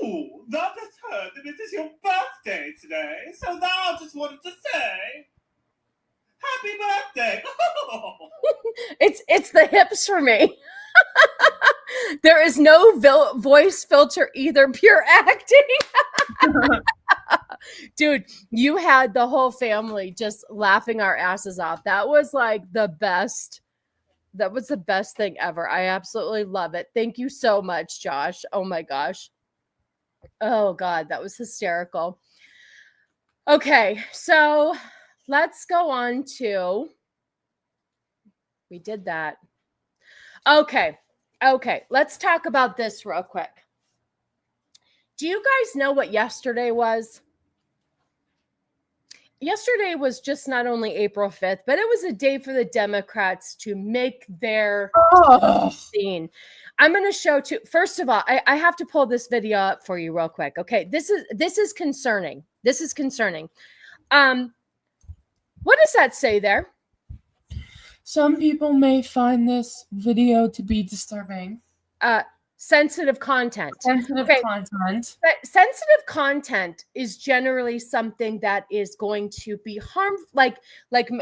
Ooh, that is heard that it is your birthday today. So now I just wanted to say, happy birthday. It's the hips for me. There is no voice filter either. Pure acting. Dude, you had the whole family just laughing our asses off. That was like the best. That was the best thing ever. I absolutely love it. Thank you so much, Josh. Oh my gosh. Oh God, that was hysterical. Okay, so let's go on to, we did that. Okay, let's talk about this real quick. Do you guys know what yesterday was? Yesterday was just not only April 5th, but it was a day for the Democrats to make their scene. I'm going to show too. First of all, I have to pull this video up for you real quick. Okay, this is concerning. This is concerning. What does that say there? Some people may find this video to be disturbing. Sensitive content. Sensitive content. But sensitive content is generally something that is going to be harmful, like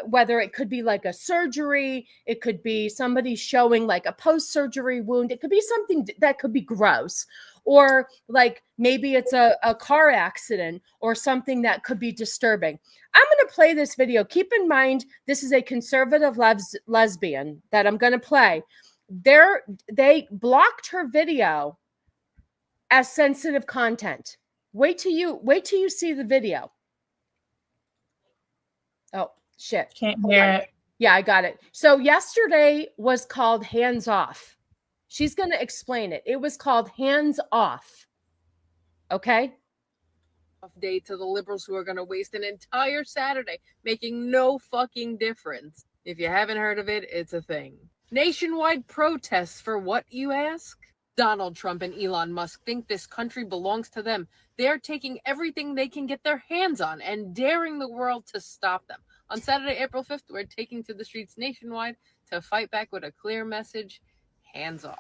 whether it could be like a surgery, it could be somebody showing like a post-surgery wound, it could be something that could be gross, or like maybe it's a car accident or something that could be disturbing. I'm going to play this video. Keep in mind, this is a conservative lesbian that I'm going to play. They blocked her video as sensitive content. Wait till you see the video. Oh, shit. Can't Hold hear on. it. Yeah, I got it. So yesterday was called Hands Off. She's going to explain it. It was called Hands Off. Okay? Day to the liberals who are going to waste an entire Saturday making no fucking difference. If you haven't heard of it, it's a thing. Nationwide protests for what, you ask? Donald Trump and Elon Musk think this country belongs to them. They're taking everything they can get their hands on and daring the world to stop them. On Saturday, April 5th, we're taking to the streets nationwide to fight back with a clear message: hands off.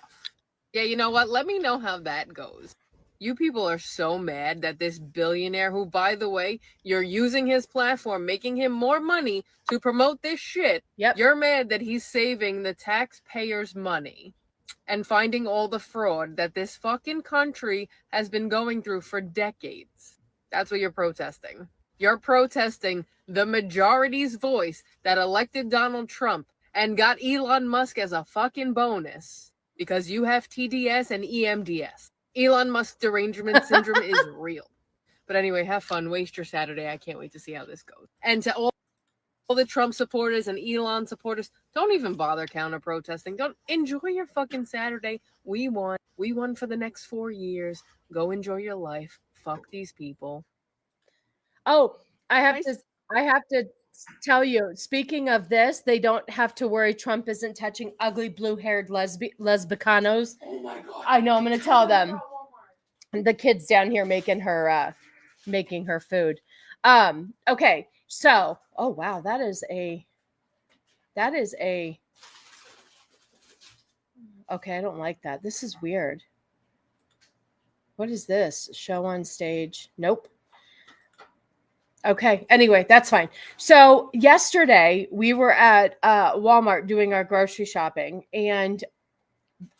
Yeah, you know what? Let me know how that goes. You people are so mad that this billionaire, who, by the way, you're using his platform, making him more money to promote this shit. Yep. You're mad that he's saving the taxpayers' money and finding all the fraud that this fucking country has been going through for decades. That's what you're protesting. You're protesting the majority's voice that elected Donald Trump and got Elon Musk as a fucking bonus because you have TDS and EMDS. Elon Musk derangement syndrome is real. But anyway, have fun. Waste your Saturday. I can't wait to see how this goes. And to all the Trump supporters and Elon supporters, don't even bother counter protesting. Don't enjoy your fucking Saturday. We won. We won for the next 4 years. Go enjoy your life. Fuck these people. Oh, I have to tell you, speaking of this, they don't have to worry. Trump isn't touching ugly blue-haired lesbicanos. Oh my God. I know. I'm going to tell them. The kids down here making her food. Okay. So, oh wow, that is a okay, I don't like that. This is weird. What is this? Show on stage. Nope. Okay. Anyway, that's fine. So yesterday we were at Walmart doing our grocery shopping, and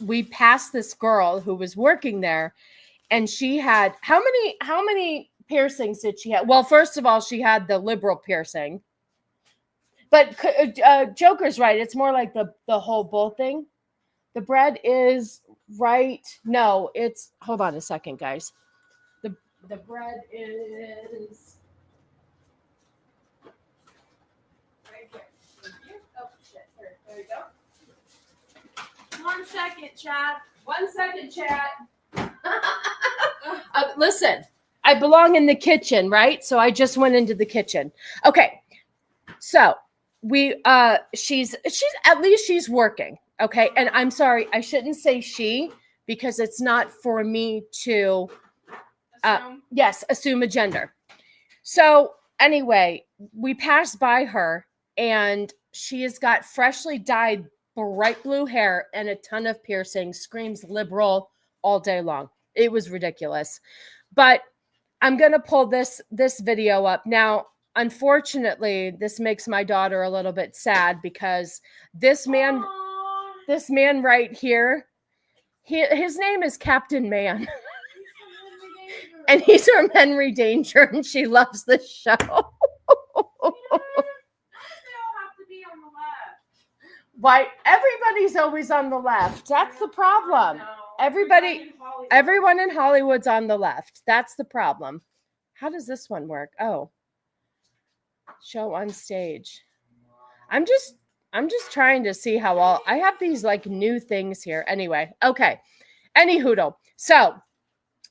we passed this girl who was working there, and she had how many piercings did she have? Well, first of all, she had the liberal piercing, but Joker's right. It's more like the whole bull thing. The bread is right. No, it's, hold on a second, guys. The bread is right here. Oh shit! There you go. 1 second, chat. 1 second, chat. Listen, I belong in the kitchen, right? So I just went into the kitchen. Okay. So she's at least she's working. Okay. And I'm sorry, I shouldn't say she, because it's not for me to assume a gender. So anyway, we passed by her, and she has got freshly dyed bright blue hair and a ton of piercings, screams liberal all day long. It was ridiculous. But I'm going to pull this video up. Now, unfortunately, this makes my daughter a little bit sad, because this man right here, his name is Captain Man. And he's from Henry Danger, and she loves the show. Why? Everybody's always on the left. That's the problem. Everyone in Hollywood's on the left. That's the problem. How does this one work? Oh, show on stage. I'm just trying to see how all I have these like new things here. Anyway, okay. Anyhoodle. So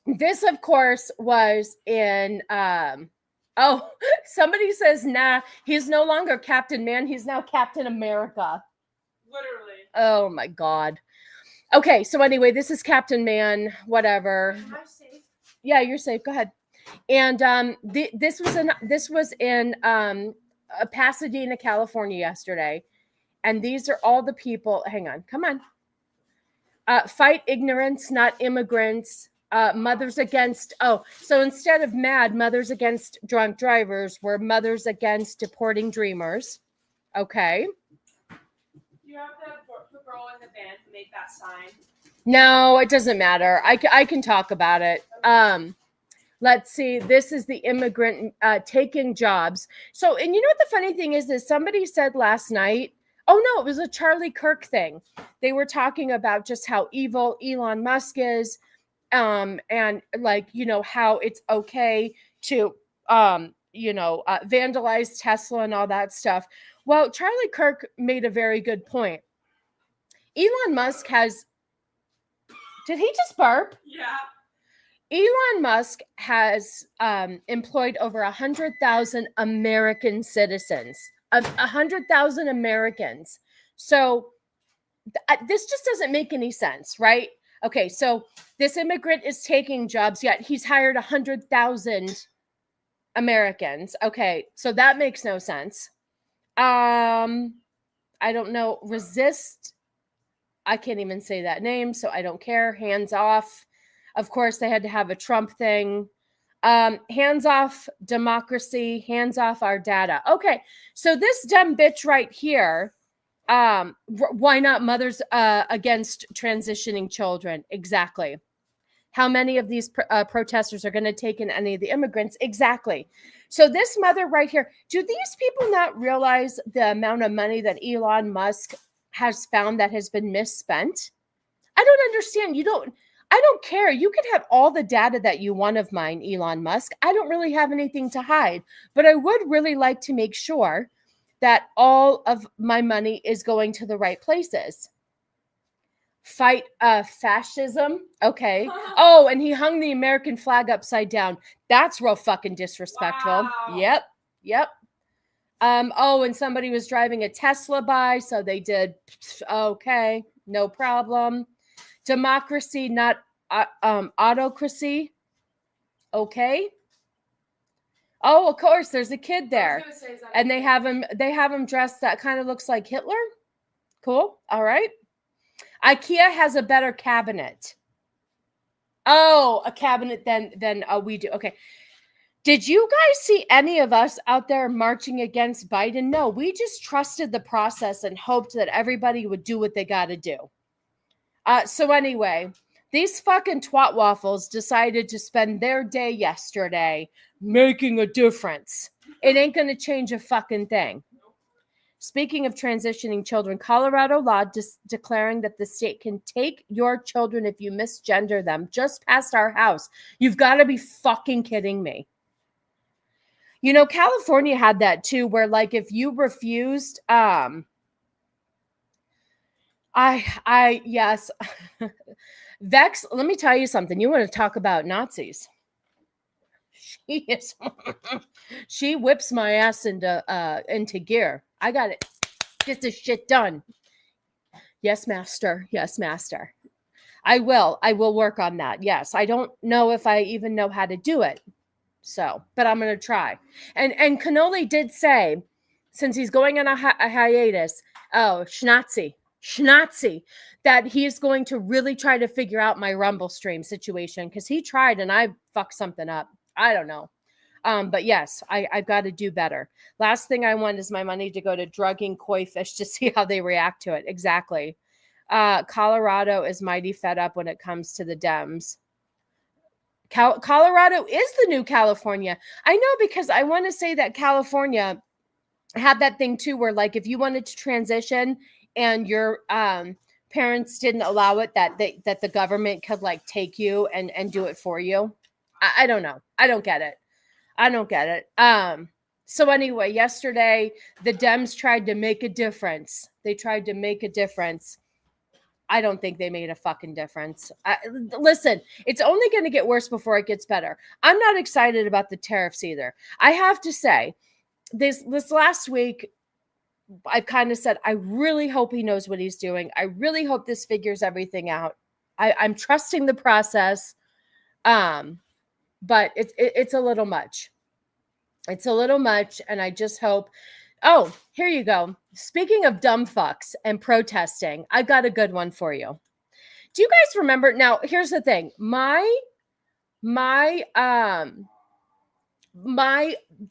this, of course, was in oh, somebody says, nah, he's no longer Captain Man, he's now Captain America. Literally. Oh my God. Okay, so anyway, this is Captain Man, whatever. Am I safe? Yeah, you're safe. Go ahead. And this was in Pasadena, California yesterday. And these are all the people. Hang on. Come on. Fight ignorance, not immigrants. Mothers against. Oh, so instead of MAD, Mothers Against Drunk Drivers, were Mothers Against Deporting Dreamers. Okay. You have the girl in the band to make that sign. No, it doesn't matter. I can talk about it. Let's see. This is the immigrant taking jobs. So, and you know what the funny thing is somebody said last night, oh no, it was a Charlie Kirk thing. They were talking about just how evil Elon Musk is, and like, you know, how it's okay to vandalized Tesla and all that stuff. Well, Charlie Kirk made a very good point. Elon Musk has, did he just burp? Yeah. Elon Musk has employed over 100,000 American citizens, 100,000 Americans. So this just doesn't make any sense, right? Okay, so this immigrant is taking jobs, yet he's hired 100,000 Americans. Okay, so that makes no sense. I don't know. Resist. I can't even say that name, so I don't care. Hands off. Of course, they had to have a Trump thing. Hands off democracy. Hands off our data. Okay, so this dumb bitch right here. Why not mothers against transitioning children? Exactly. How many of these protesters are going to take in any of the immigrants? Exactly. So this mother right here, do these people not realize the amount of money that Elon Musk has found that has been misspent? I don't understand. I don't care. You can have all the data that you want of mine, Elon Musk. I don't really have anything to hide, but I would really like to make sure that all of my money is going to the right places. Fight fascism. Okay. Oh, and he hung the American flag upside down. That's real fucking disrespectful. Wow. Yep. Oh, and somebody was driving a Tesla by, so they did. Okay, no problem. Democracy, not autocracy. Okay. Oh, of course, there's a kid there, and they have him dressed that kind of looks like Hitler. Cool. All right. IKEA has a better cabinet. Oh, a cabinet than we do. Okay. Did you guys see any of us out there marching against Biden? No, we just trusted the process and hoped that everybody would do what they got to do. So anyway, these fucking twat waffles decided to spend their day yesterday making a difference. It ain't going to change a fucking thing. Speaking of transitioning children, Colorado law declaring that the state can take your children if you misgender them just passed our house. You've got to be fucking kidding me. California had that too, where like if you refused, yes. Vex, let me tell you something. You want to talk about Nazis? She whips my ass into gear. I got it. Get this shit done. Yes, master. Yes, master. I will work on that. Yes. I don't know if I even know how to do it. So, but I'm going to try. And Cannoli did say, since he's going on a hiatus, Schnatzy, that he is going to really try to figure out my Rumble stream situation, because he tried and I fucked something up. I don't know. But yes, I've got to do better. Last thing I want is my money to go to drugging koi fish to see how they react to it. Exactly. Colorado is mighty fed up when it comes to the DEMS. Colorado is the new California. I know, because I want to say that California had that thing too, where like if you wanted to transition and your parents didn't allow it, that the government could like take you and do it for you. I don't know. I don't get it. So anyway, yesterday the Dems tried to make a difference. They tried to make a difference. I don't think they made a fucking difference. Listen, it's only going to get worse before it gets better. I'm not excited about the tariffs either. I have to say, this last week, I've kind of said, I really hope he knows what he's doing. I really hope this figures everything out. I'm trusting the process, but it's a little much. It's a little much, and I just hope. Oh, here you go. Speaking of dumb fucks and protesting, I got a good one for you. Do you guys remember? Now, here's the thing. My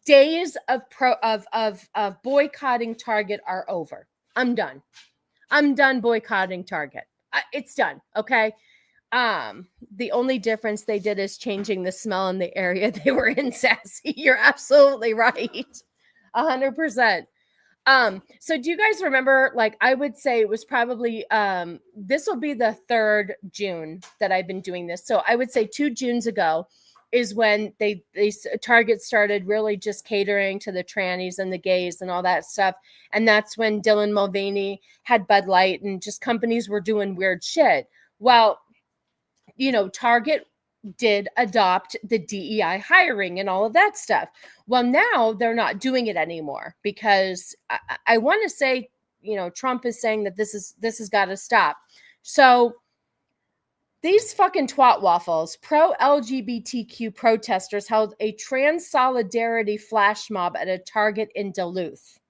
days of boycotting Target are over. I'm done. I'm done boycotting Target. It's done. Okay. The only difference they did is changing the smell in the area they were in, Sassy. You're absolutely right. 100%. So do you guys remember, like, I would say it was probably, this will be the 3rd June that I've been doing this. So I would say 2 Junes ago, is when they Target started really just catering to the trannies and the gays and all that stuff. And that's when Dylan Mulvaney had Bud Light and just companies were doing weird shit. Well, you know, Target did adopt the DEI hiring and all of that stuff. Well, now they're not doing it anymore because I want to say, you know, Trump is saying that this has got to stop. So these fucking twat waffles, pro-LGBTQ protesters held a trans solidarity flash mob at a Target in Duluth.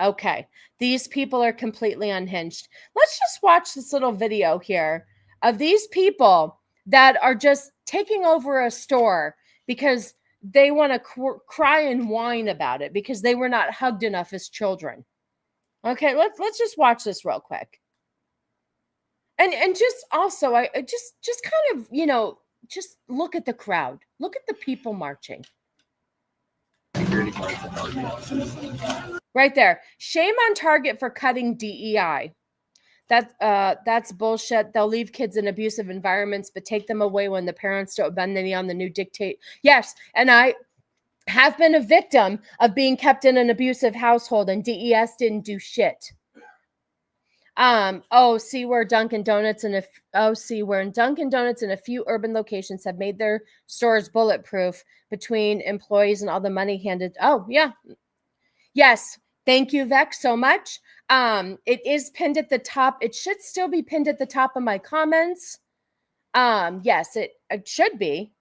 Okay, these people are completely unhinged. Let's just watch this little video here of these people that are just taking over a store because they want to cry and whine about it because they were not hugged enough as children. Okay, let's just watch this real quick. And just also, I just kind of, you know, just look at the crowd. Look at the people marching. Right there. Shame on Target for cutting DEI. That's bullshit. They'll leave kids in abusive environments, but take them away when the parents don't bend the knee on the new dictate. Yes, and I have been a victim of being kept in an abusive household, and DES didn't do shit. See where Dunkin' Donuts and Dunkin' Donuts in a few urban locations have made their stores bulletproof between employees and all the money handed. Oh, yeah. Yes. Thank you, Vex, so much. It is pinned at the top. It should still be pinned at the top of my comments. Yes, it should be.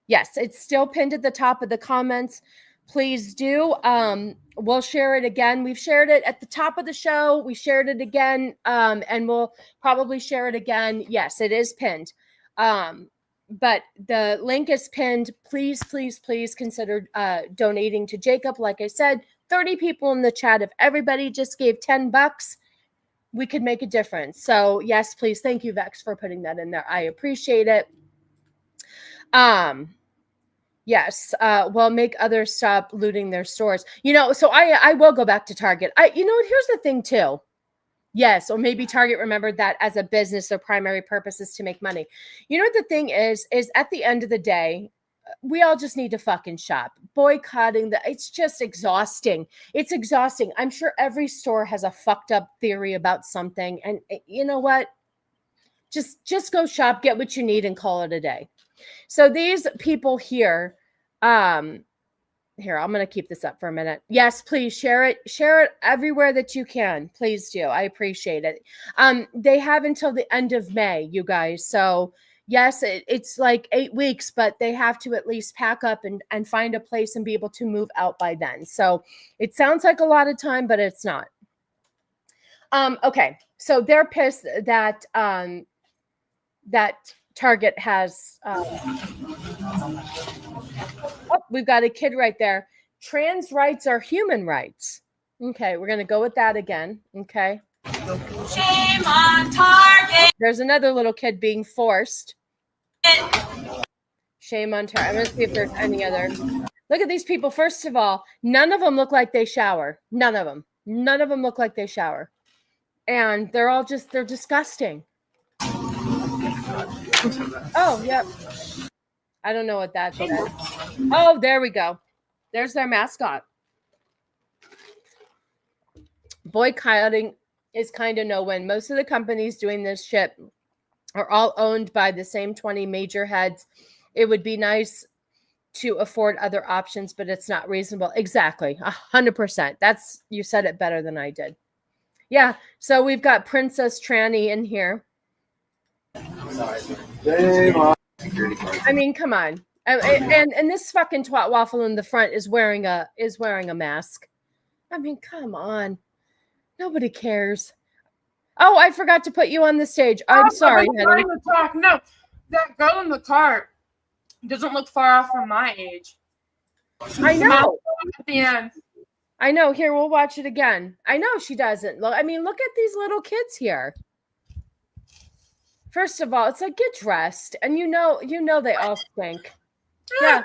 Yes, it's still pinned at the top of the comments. Please do. We'll share it again. We've shared it at the top of the show. We shared it again, and we'll probably share it again. Yes, it is pinned. But the link is pinned. Please, please, please consider donating to Jacob. Like I said, 30 people in the chat. If everybody just gave $10, we could make a difference. So yes, please. Thank you, Vex, for putting that in there. I appreciate it. Yes. Well, make others stop looting their stores. You know, so I will go back to Target. You know what? Here's the thing too. Yes. Or maybe Target remembered that as a business, their primary purpose is to make money. You know what the thing is at the end of the day, we all just need to fucking shop. Boycotting it's just exhausting. It's exhausting. I'm sure every store has a fucked up theory about something. And you know what? Just go shop, get what you need, and call it a day. So these people here, here, I'm going to keep this up for a minute. Yes, please share it everywhere that you can. Please do. I appreciate it. They have until the end of May, you guys. So yes, it's like 8 weeks, but they have to at least pack up and find a place and be able to move out by then. So it sounds like a lot of time, but it's not. Okay. So they're pissed that, that Target has, we've got a kid right there. Trans rights are human rights. Okay, we're going to go with that again. Okay. Shame on Target. There's another little kid being forced. Shame on Target. I'm going to see if there's any other. Look at these people. First of all, none of them look like they shower. None of them. None of them look like they shower. And they're all they're disgusting. Oh, yep. I don't know what that is. Oh, there we go. There's their mascot. Boycotting is kind of no-win. Most of the companies doing this shit are all owned by the same 20 major heads. It would be nice to afford other options, but it's not reasonable. Exactly. 100%. You said it better than I did. Yeah. So we've got Princess Tranny in here. I mean, come on. And this fucking twat waffle in the front is wearing a mask. I mean, come on. Nobody cares. Oh, I forgot to put you on the stage. I'm sorry, honey. No, that girl in the cart doesn't look far off from my age. I know. At the end. I know. Here, we'll watch it again. I know she doesn't. I mean, look at these little kids here. First of all, it's like, get dressed, and you know they all stink. Yeah,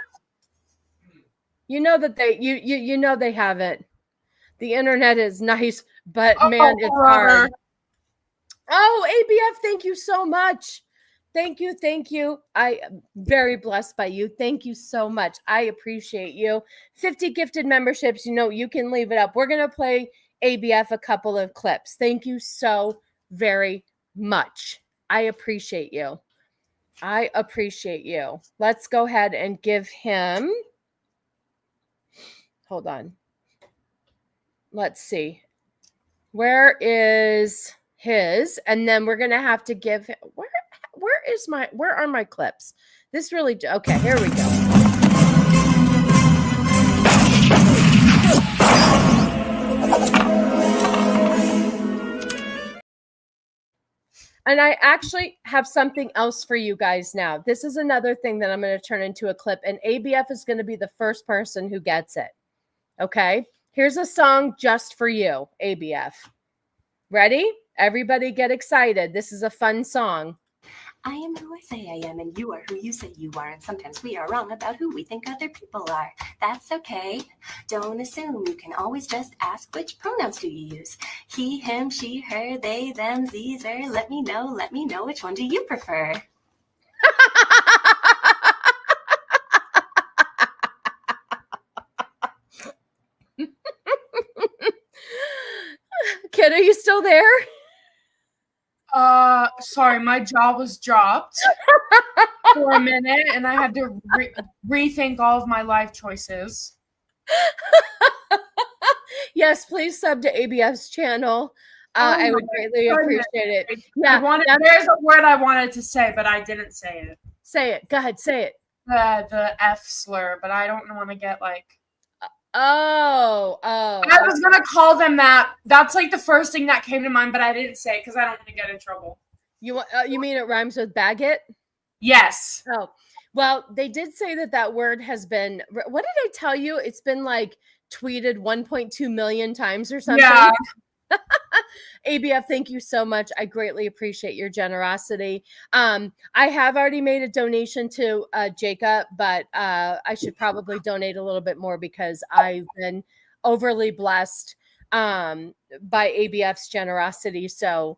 you know that you know they have it. The internet is nice, but man, it's hard. Oh, ABF, thank you so much. Thank you. Thank you. I am very blessed by you. Thank you so much. I appreciate you. 50 gifted memberships. You know, you can leave it up. We're going to play ABF a couple of clips. Thank you so very much. I appreciate you. I appreciate you. Let's go ahead and give him. Hold on. Let's see. Where is his? And then we're going to have to give him. Where are my clips? This really, okay, here we go. And I actually have something else for you guys now. This is another thing that I'm going to turn into a clip, and ABF is going to be the first person who gets it. Okay? Here's a song just for you, ABF. Ready? Everybody get excited. This is a fun song. I am who I say I am, and you are who you say you are. And sometimes we are wrong about who we think other people are. That's okay. Don't assume. You can always just ask, which pronouns do you use? He, him, she, her, they, them, these, er. Let me know which one do you prefer? Kid, are you still there? Sorry, my jaw was dropped for a minute, and I had to rethink all of my life choices. Yes, please sub to ABF's channel. I would greatly appreciate it. Yeah, there's a word I wanted to say, but I didn't say it. Say it. Go ahead, say it. The F slur, but I don't want to get like. Oh. I was gonna call them that. That's like the first thing that came to mind, but I didn't say it because I don't want to get in trouble. You mean it rhymes with baguette? Yes. Oh, well, they did say that word has been. What did I tell you? It's been like tweeted 1.2 million times or something. Yeah. ABF, thank you so much. I greatly appreciate your generosity. I have already made a donation to Jacob, but I should probably donate a little bit more because I've been overly blessed by ABF's generosity. So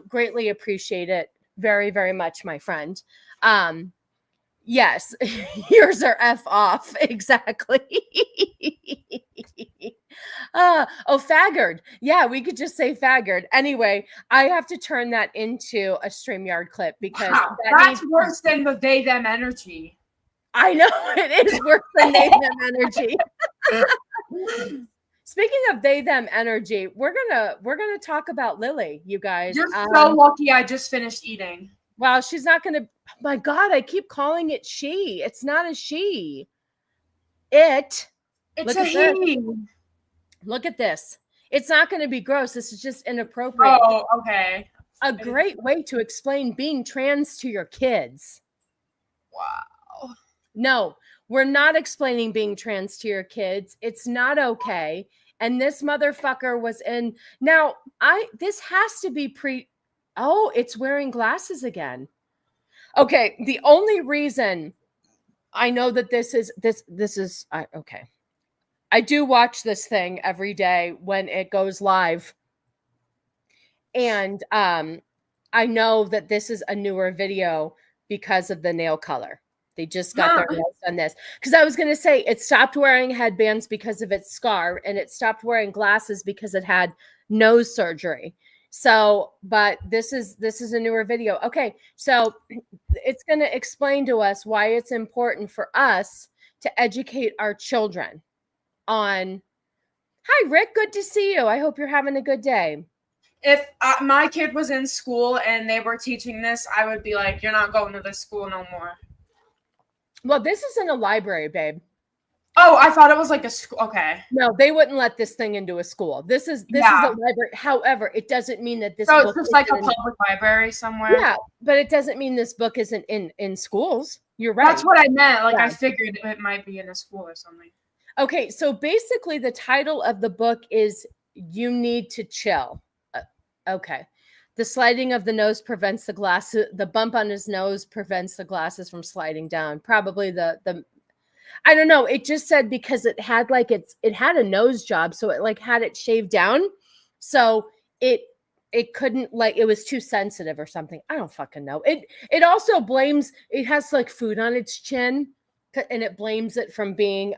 greatly appreciate it very, very much, my friend. Yes, yours are F off. Exactly. Faggard. Yeah, we could just say faggard. Anyway, I have to turn that into a StreamYard clip because that's worse than the they them energy. I know it is worse than they them energy. Speaking of they them energy, we're gonna talk about Lily, you guys. You're so lucky I just finished eating. Well, she's not gonna. Oh my God, I keep calling it she. It's not a she. It's a he. Look at this. It's not going to be gross. This is just inappropriate. Oh, okay. A great way to explain being trans to your kids. Wow. No, we're not explaining being trans to your kids. It's not okay. And this motherfucker was in. Now, this has to be Oh, it's wearing glasses again. Okay, the only reason I know that this is okay. I do watch this thing every day when it goes live. And I know that this is a newer video because of the nail color. They just got their nails done this. Because I was going to say it stopped wearing headbands because of its scar, and it stopped wearing glasses because it had nose surgery. So, but this is a newer video. Okay, so it's going to explain to us why it's important for us to educate our children on. Hi, Rick. Good to see you. I hope you're having a good day. If my kid was in school and they were teaching this, I would be like, you're not going to this school no more. Well, this is in a library, babe. Oh, I thought it was like a school. Okay. No, they wouldn't let this thing into a school. This is a library. However, it doesn't mean that this book it's just like a public library somewhere. Yeah, but it doesn't mean this book isn't in schools. You're right. That's what I meant. Like I figured it might be in a school or something. Okay, so basically the title of the book is You Need to Chill. Okay. The sliding of the nose prevents the bump on his nose prevents the glasses from sliding down. Probably the I don't know. It just said because it had it had a nose job, so it like had it shaved down. So it it couldn't, like, it was too sensitive or something. I don't fucking know. It also blames, it has like food on its chin, and it blames it from being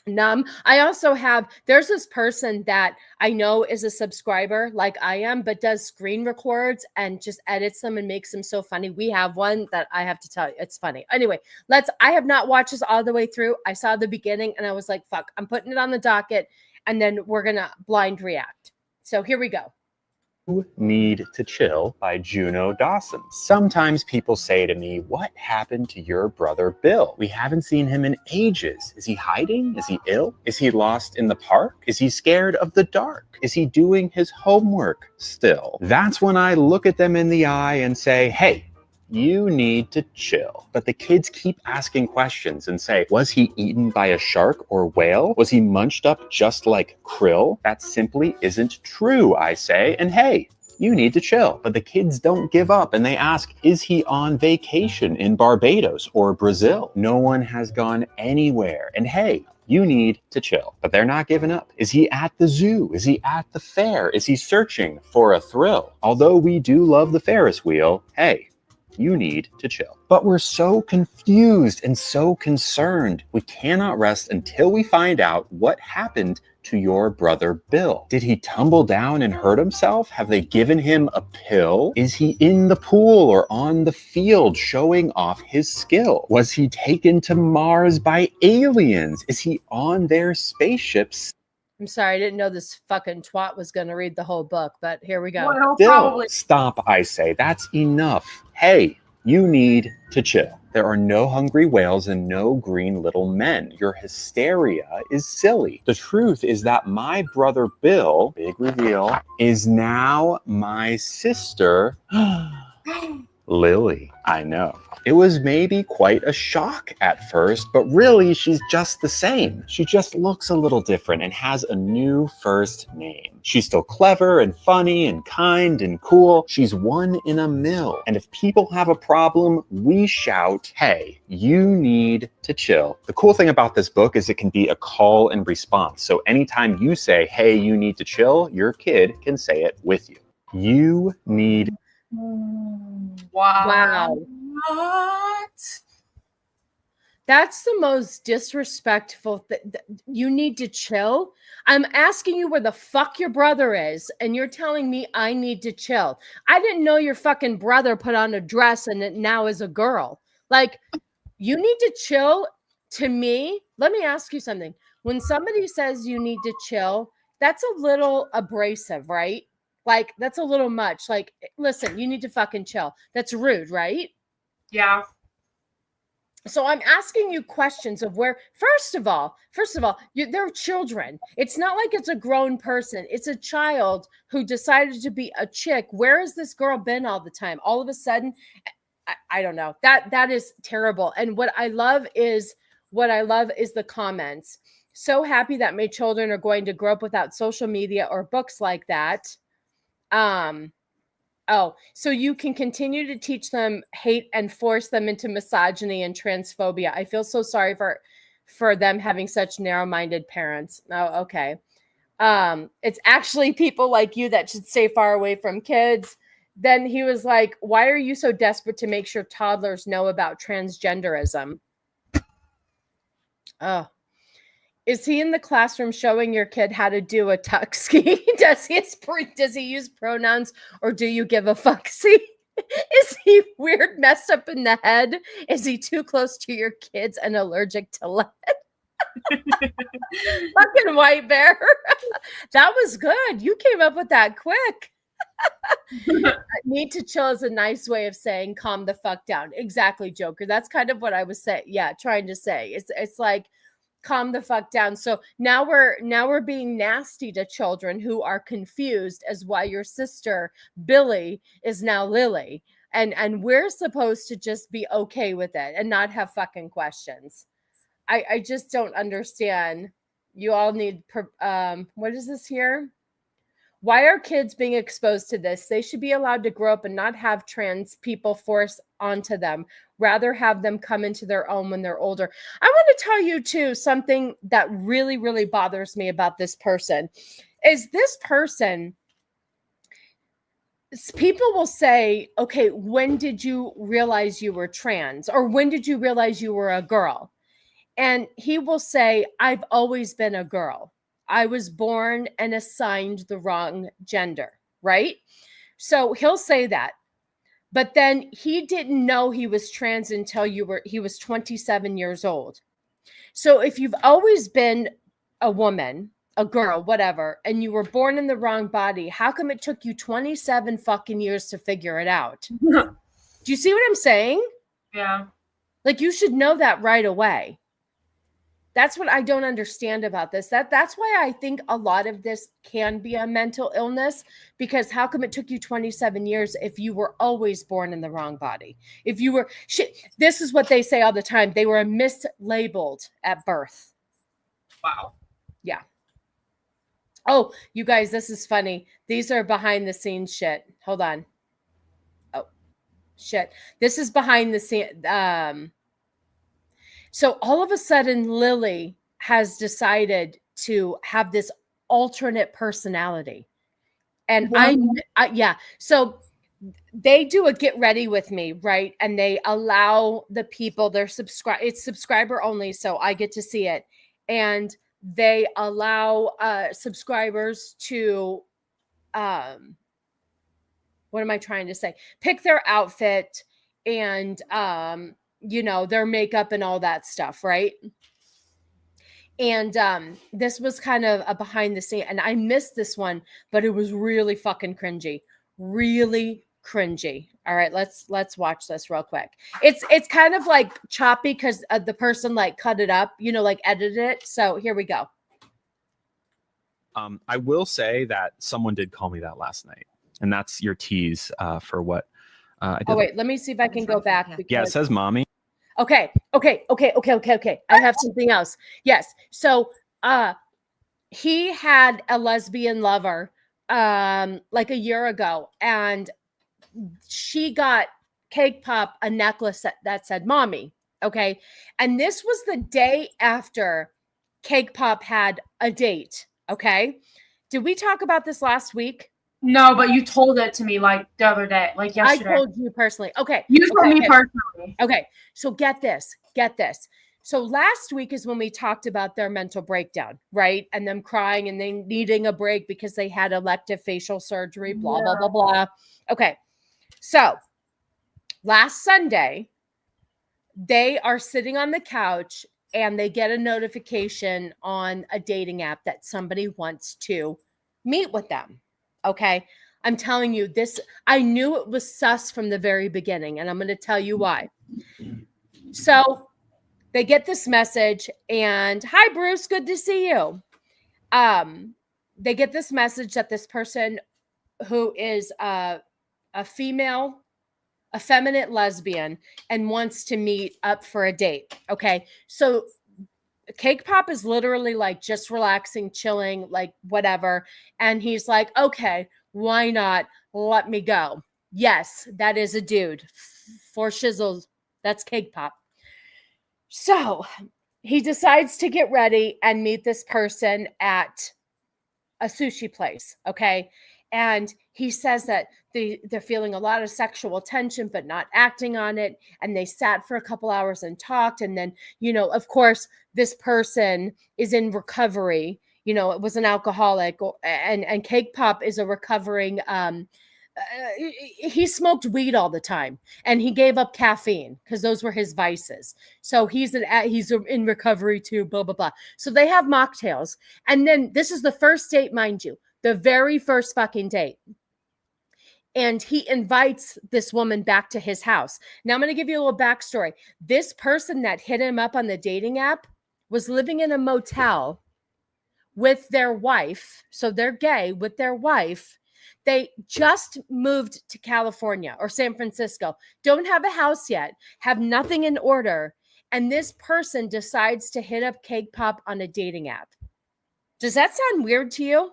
numb. I also have, there's this person that I know is a subscriber like I am, but does screen records and just edits them and makes them so funny. We have one that I have to tell you, it's funny. Anyway, I have not watched this all the way through. I saw the beginning and I was like, fuck, I'm putting it on the docket, and then we're gonna blind react. So here we go. Need to Chill by Juno Dawson. Sometimes people say to me, what happened to your brother Bill? We haven't seen him in ages. Is he hiding? Is he ill? Is he lost in the park? Is he scared of the dark? Is he doing his homework still? That's when I look at them in the eye and say, hey, you need to chill. But the kids keep asking questions and say, was he eaten by a shark or whale? Was he munched up just like krill? That simply isn't true, I say. And hey, you need to chill. But the kids don't give up and they ask, is he on vacation in Barbados or Brazil? No one has gone anywhere. And hey, you need to chill. But they're not giving up. Is he at the zoo? Is he at the fair? Is he searching for a thrill? Although we do love the Ferris wheel, hey, you need to chill. But we're so confused and so concerned. We cannot rest until we find out what happened to your brother Bill. Did he tumble down and hurt himself? Have they given him a pill? Is he in the pool or on the field showing off his skill? Was he taken to Mars by aliens? Is he on their spaceships? I'm sorry, I didn't know this fucking twat was going to read the whole book, but here we go. Well, Still, probably. stop, I say. That's enough. Hey, you need to chill. There are no hungry whales and no green little men. Your hysteria is silly. The truth is that my brother Bill, big reveal, is now my sister, Lily. I know. It was maybe quite a shock at first, but really she's just the same. She just looks a little different and has a new first name. She's still clever and funny and kind and cool. She's one in a mill. And if people have a problem, we shout, hey, you need to chill. The cool thing about this book is it can be a call and response. So anytime you say, hey, you need to chill, your kid can say it with you. You need. Wow. What? That's the most disrespectful thing. You need to chill. I'm asking you where the fuck your brother is, and you're telling me I need to chill. I didn't know your fucking brother put on a dress and it now is a girl. Like, you need to chill. To me, let me ask you something. When somebody says you need to chill, that's a little abrasive, right? Like, that's a little much. Like, listen, you need to fucking chill. That's rude, right? Yeah. So I'm asking you questions of where, first of all, they're children. It's not like it's a grown person. It's a child who decided to be a chick. Where has this girl been all the time? All of a sudden, I don't know. That is terrible. And what I love is the comments. So happy that my children are going to grow up without social media or books like that. Oh, so you can continue to teach them hate and force them into misogyny and transphobia. I feel so sorry for them having such narrow-minded parents. Oh, okay. It's actually people like you that should stay far away from kids. Then he was like, why are you so desperate to make sure toddlers know about transgenderism? Oh. Is he in the classroom showing your kid how to do a tuck ski? Does he use pronouns, or do you give a fuck? See, is he weird, messed up in the head? Is he too close to your kids and allergic to lead? Fucking white bear. That was good. You came up with that quick. Need to chill is a nice way of saying calm the fuck down. Exactly, Joker. That's kind of what I was saying. Yeah, trying to say. It's like, calm the fuck down. So now we're being nasty to children who are confused as why your sister Billy is now Lily, and we're supposed to just be okay with it and not have fucking questions. I just don't understand. You all need what is this here? Why are kids being exposed to this? They should be allowed to grow up and not have trans people forced onto them. Rather have them come into their own when they're older. I want to tell you too, something that really, really bothers me about this person is this person people will say, okay, when did you realize you were trans? Or when did you realize you were a girl? And he will say, I've always been a girl. I was born and assigned the wrong gender, right? So he'll say that. But then he didn't know he was trans until he was 27 years old. So if you've always been a woman, a girl, whatever, and you were born in the wrong body, how come it took you 27 fucking years to figure it out? Do you see what I'm saying? Yeah. Like, you should know that right away. That's what I don't understand about this. That's why I think a lot of this can be a mental illness, because how come it took you 27 years if you were always born in the wrong body? If you were this is what they say all the time. They were mislabeled at birth. Wow. Yeah. Oh, you guys, this is funny. These are behind the scenes shit. Hold on. Oh, shit. This is behind the scene. So all of a sudden, Lily has decided to have this alternate personality. And yeah. So they do a get ready with me, right? And they allow the people, it's subscriber only, so I get to see it. And they allow subscribers to, what am I trying to say? Pick their outfit and, you know, their makeup and all that stuff, right? And this was kind of a behind the scene, and I missed this one, but it was really fucking cringy. Really cringy. All right, let's watch this real quick. It's kind of like choppy because the person like cut it up, you know, like edited it. So here we go. I will say that someone did call me that last night, and that's your tease for what I did. Oh wait, let me see if I can go back. Yeah, it says mommy. Okay. I have something else. Yes. So he had a lesbian lover like a year ago, and she got Cake Pop a necklace that said mommy. Okay. And this was the day after Cake Pop had a date. Okay. Did we talk about this last week? No, but you told it to me like the other day, like yesterday. I told you personally. Okay. You told me personally. Okay. So get this. So last week is when we talked about their mental breakdown, right? And them crying and then needing a break because they had elective facial surgery, blah, blah, blah, blah. Okay. So last Sunday, they are sitting on the couch and they get a notification on a dating app that somebody wants to meet with them. Okay. I'm telling you this, I knew it was sus from the very beginning, and I'm going to tell you why. So they get this message and, hi, Bruce, good to see you. They get this message that this person who is a female, effeminate lesbian, and wants to meet up for a date. Okay. So Cake Pop is literally like just relaxing, chilling, like whatever. And he's like, okay, why not? Let me go. Yes, that is a dude. For shizzles, that's Cake Pop. So he decides to get ready and meet this person at a sushi place. Okay. And he says that they're feeling a lot of sexual tension, but not acting on it. And they sat for a couple hours and talked. And then, you know, of course, this person is in recovery. You know, it was an alcoholic, and Cake Pop is a recovering, he smoked weed all the time, and he gave up caffeine because those were his vices. So he's in recovery too, blah, blah, blah. So they have mocktails. And then this is the first date, mind you, the very first fucking date. And he invites this woman back to his house. Now I'm going to give you a little backstory. This person that hit him up on the dating app was living in a motel with their wife. So they're gay with their wife. They just moved to California or San Francisco, don't have a house yet, have nothing in order. And this person decides to hit up Cake Pop on a dating app. Does that sound weird to you?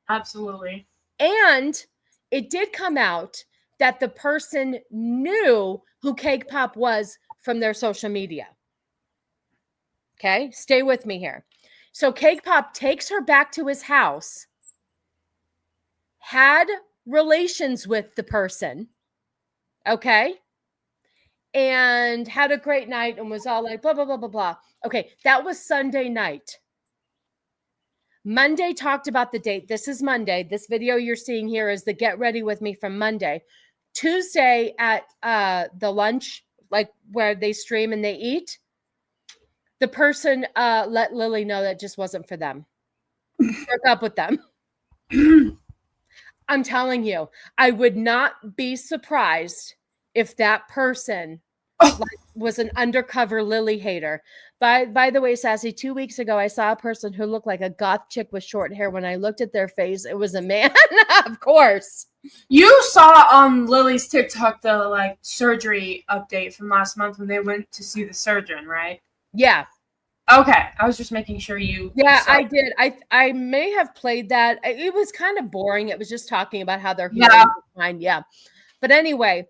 Absolutely. And it did come out that the person knew who Cake Pop was from their social media. Okay, stay with me here. So Cake Pop takes her back to his house, had relations with the person. Okay. And had a great night and was all like, blah, blah, blah, blah, blah. Okay. That was Sunday night. Monday talked about the date. This is Monday. This video you're seeing here is the get ready with me from Monday. Tuesday at the lunch, like where they stream and they eat, the person let Lily know that just wasn't for them. Broke up with them. I'm telling you, I would not be surprised if that person was an undercover Lily hater. By the way, Sassy, 2 weeks ago, I saw a person who looked like a goth chick with short hair. When I looked at their face, it was a man, of course. You saw on Lily's TikTok the like surgery update from last month when they went to see the surgeon, right? Yeah. Okay, I was just making sure you. Yeah, saw. I did. I may have played that. It was kind of boring. It was just talking about how they're healing. Yeah. Fine. Yeah. But anyway,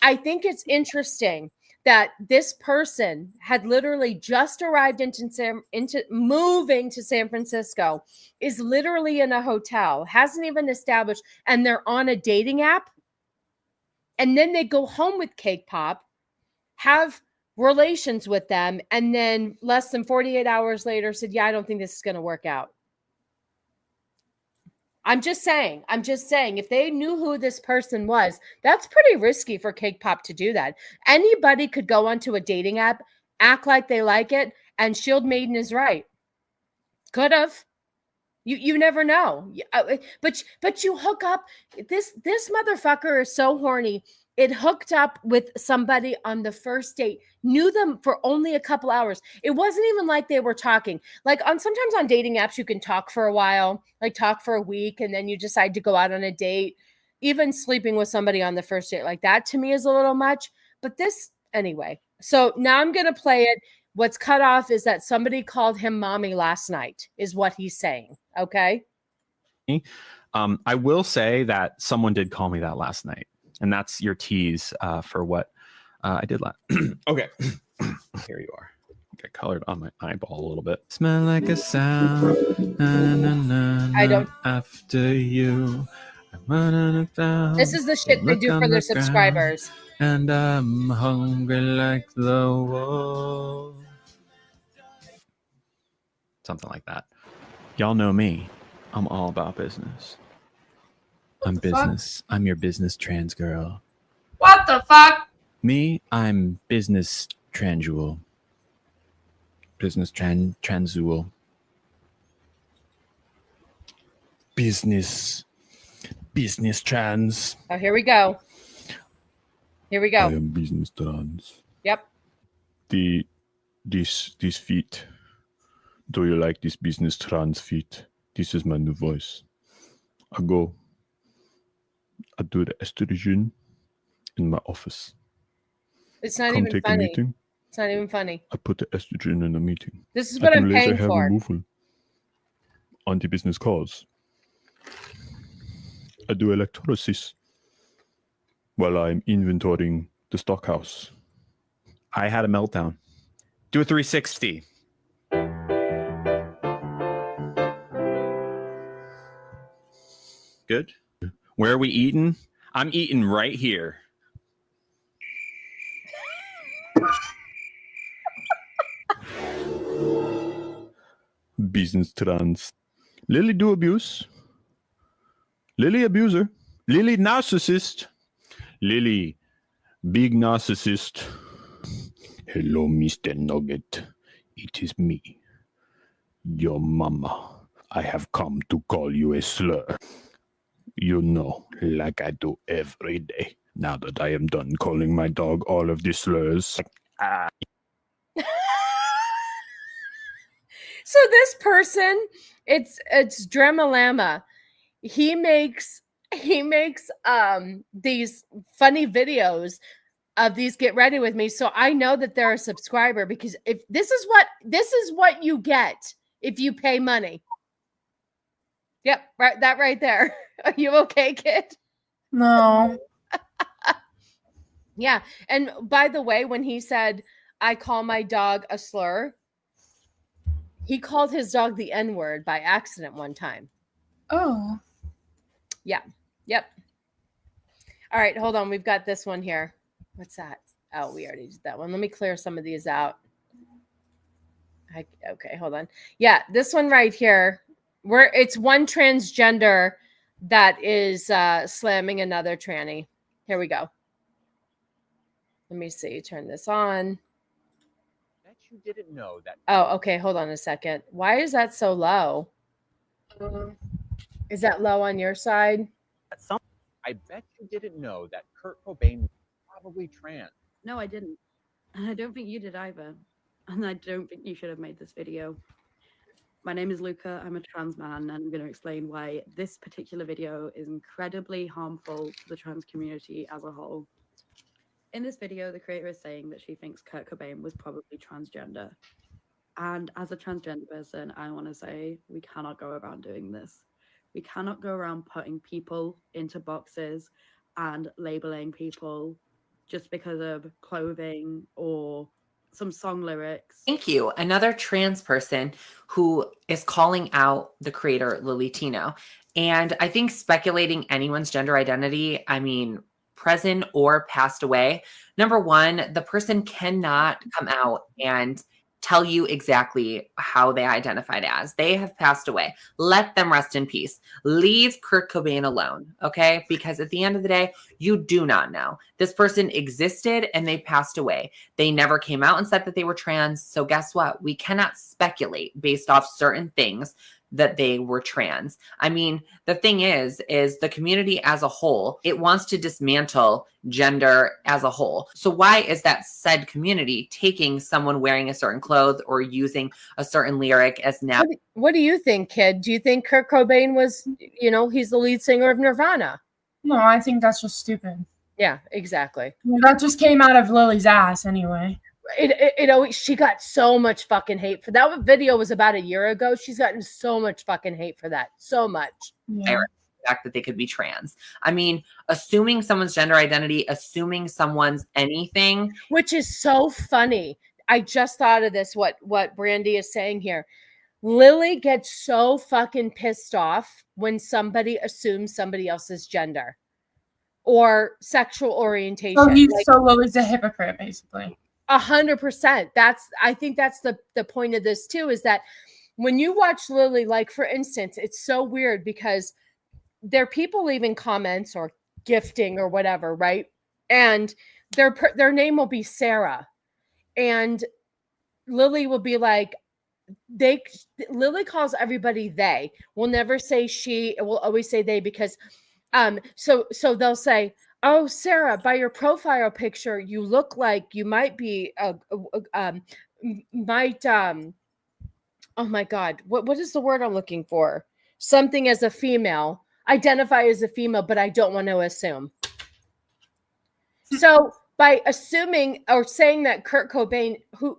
I think it's interesting that this person had literally just arrived into moving to San Francisco, is literally in a hotel, hasn't even established, and they're on a dating app. And then they go home with Cake Pop, have relations with them, and then less than 48 hours later said, yeah, I don't think this is going to work out. I'm just saying, if they knew who this person was, that's pretty risky for Cake Pop to do that. Anybody could go onto a dating app, act like they like it, and Shield Maiden is right. Could have. You never know. But you hook up. This motherfucker is so horny. It hooked up with somebody on the first date, knew them for only a couple hours. It wasn't even like they were talking. Like sometimes on dating apps, you can talk for a while, like talk for a week, and then you decide to go out on a date. Even sleeping with somebody on the first date like that to me is a little much. But this, anyway. So now I'm going to play it. What's cut off is that somebody called him mommy last night, is what he's saying. Okay. I will say that someone did call me that last night. And that's your tease for what I did last. Okay, here you are. Get colored on my eyeball a little bit. Smell like a sound. Na, na, na, na, I don't. After you. This is the shit they do for their subscribers. And I'm hungry like the wolf. Something like that. Y'all know me. I'm all about business. I'm business. I'm your business trans girl. What the fuck? Me, I'm business transual. Business transual. Business trans. Oh, here we go. Here we I go. am business trans. Yep. These feet. Do you like this business trans feet? This is my new voice. I do the estrogen in my office. It's not Come even take a funny. meeting. It's not even funny. I put the estrogen in a meeting. This is what I I'm do laser paying hair for. removal on the business calls. I do electrolysis while I'm inventorying the stockhouse. I had a meltdown. Do a 360. Good. Where are we eating? I'm eating right here. Business trans. Lily do abuse. Lily abuser. Lily narcissist. Lily big narcissist. Hello, Mr. Nugget. It is me, your mama. I have come to call you a slur. You know, like I do every day. Now that I am done calling my dog all of these slurs. So this person, it's Dremalama. He makes these funny videos of these get ready with me. So I know that they're a subscriber, because if this is what you get if you pay money. Yep, right, that right there. Are you okay, kid? No. Yeah. And by the way, when he said, I call my dog a slur, he called his dog the N-word by accident one time. Oh. Yeah. Yep. All right, hold on. We've got this one here. What's that? Oh, we already did that one. Let me clear some of these out. Okay, hold on. Yeah, this one right here, where it's one transgender that is slamming another tranny. Here we go. Let me see. Turn this on. Bet you didn't know that. Oh, okay. Hold on a second. Why is that so low? Is that low on your side? I bet you didn't know that Kurt Cobain was probably trans. No, I didn't. And I don't think you did either. And I don't think you should have made this video. My name is Luca. I'm a trans man, and I'm going to explain why this particular video is incredibly harmful to the trans community as a whole. In this video, the creator is saying that she thinks Kurt Cobain was probably transgender. And as a transgender person, I want to say we cannot go around doing this. We cannot go around putting people into boxes and labeling people just because of clothing or some song lyrics. Thank you. Another trans person who is calling out the creator, lilytino. And I think speculating anyone's gender identity, I mean, present or passed away, number one, the person cannot come out and tell you exactly how they identified as. They have passed away. Let them rest in peace. Leave Kurt Cobain alone, okay? Because at the end of the day, you do not know. This person existed and they passed away. They never came out and said that they were trans. So guess what? We cannot speculate based off certain things that they were trans. I mean, the thing is the community as a whole, it wants to dismantle gender as a whole. So why is that said community taking someone wearing a certain clothes or using a certain lyric as now? What do you think, kid? Do you think Kurt Cobain was, you know, he's the lead singer of Nirvana? No, I think that's just stupid. Yeah, exactly. Well, that just came out of Lily's ass anyway. She got so much fucking hate for that. Video was about a year ago. She's gotten so much fucking hate for that. So much. Yeah. The fact that they could be trans. I mean, assuming someone's gender identity, assuming someone's anything. Which is so funny. I just thought of this, what Brandy is saying here. Lily gets so fucking pissed off when somebody assumes somebody else's gender or sexual orientation. So Lily's a hypocrite, basically. 100%. I think that's the point of this too, is that when you watch Lily, like for instance, it's so weird because there are people leaving comments or gifting or whatever, right? And their name will be Sarah, and Lily will be like, Lily calls everybody they. Will never say she. It will always say they because so they'll say, oh, Sarah, by your profile picture, you look like you might be oh my God, what is the word I'm looking for? Something as a female, identify as a female, but I don't want to assume. So by assuming or saying that Kurt Cobain, who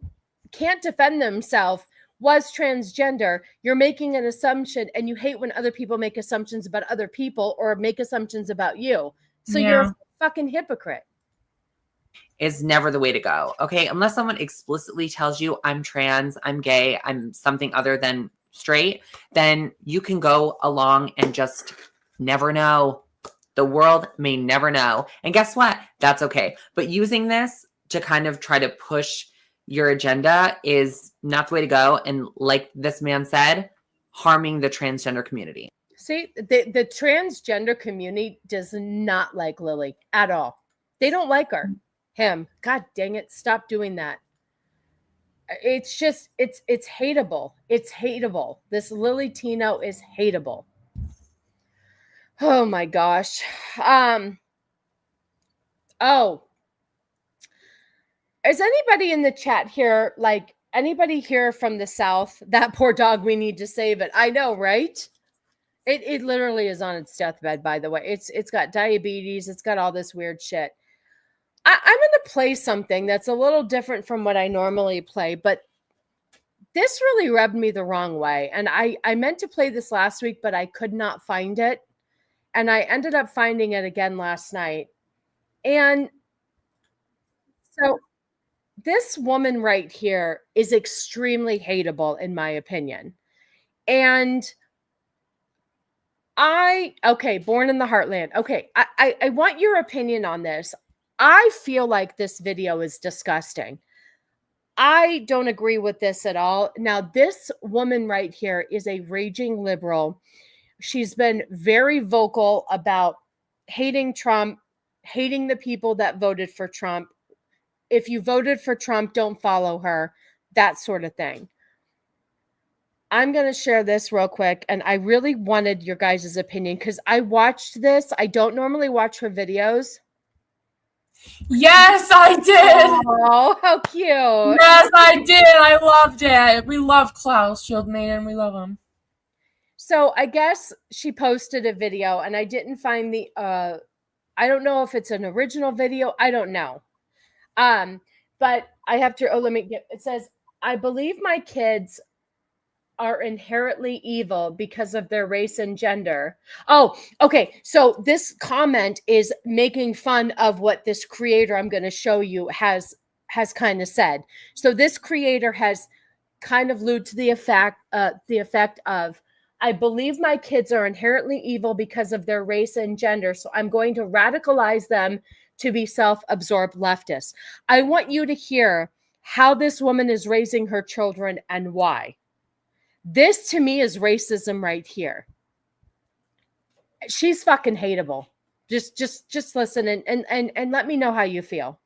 can't defend themselves, was transgender, you're making an assumption, and you hate when other people make assumptions about other people or make assumptions about you. So you're a fucking hypocrite. Is never the way to go. Okay. Unless someone explicitly tells you I'm trans, I'm gay, I'm something other than straight, then you can go along and just never know. The world may never know. And guess what? That's okay. But using this to kind of try to push your agenda is not the way to go. And like this man said, harming the transgender community. See, the transgender community does not like Lily at all. They don't like her. Him. God dang it. Stop doing that. It's just, it's hateable. It's hateable. This lilytino is hateable. Oh my gosh. Oh. Is anybody in the chat here, like anybody here from the South? That poor dog, we need to save it. I know, right? It literally is on its deathbed, by the way. It's got diabetes. It's got all this weird shit. I'm going to play something that's a little different from what I normally play, but this really rubbed me the wrong way. And I meant to play this last week, but I could not find it. And I ended up finding it again last night. And so this woman right here is extremely hateable, in my opinion. And Okay, born in the heartland. Okay, I want your opinion on this. I feel like this video is disgusting. I don't agree with this at all. Now, this woman right here is a raging liberal. She's been very vocal about hating Trump, hating the people that voted for Trump. If you voted for Trump, don't follow her, that sort of thing. I'm going to share this real quick, and I really wanted your guys' opinion because I watched this. I don't normally watch her videos. Yes, I did. Oh, how cute. Yes, I did. I loved it. We love Klaus Schildmaiden. We love him. So I guess she posted a video, and I didn't find the, I don't know if it's an original video. I don't know. But I have to, let me get, it says, I believe my kids are inherently evil because of their race and gender. Oh, okay. So this comment is making fun of what this creator I'm going to show you has kind of said. So this creator has kind of alluded to the effect of, I believe my kids are inherently evil because of their race and gender. So I'm going to radicalize them to be self-absorbed leftists. I want you to hear how this woman is raising her children and why. This to me is racism right here. She's fucking hateable. Just listen and let me know how you feel.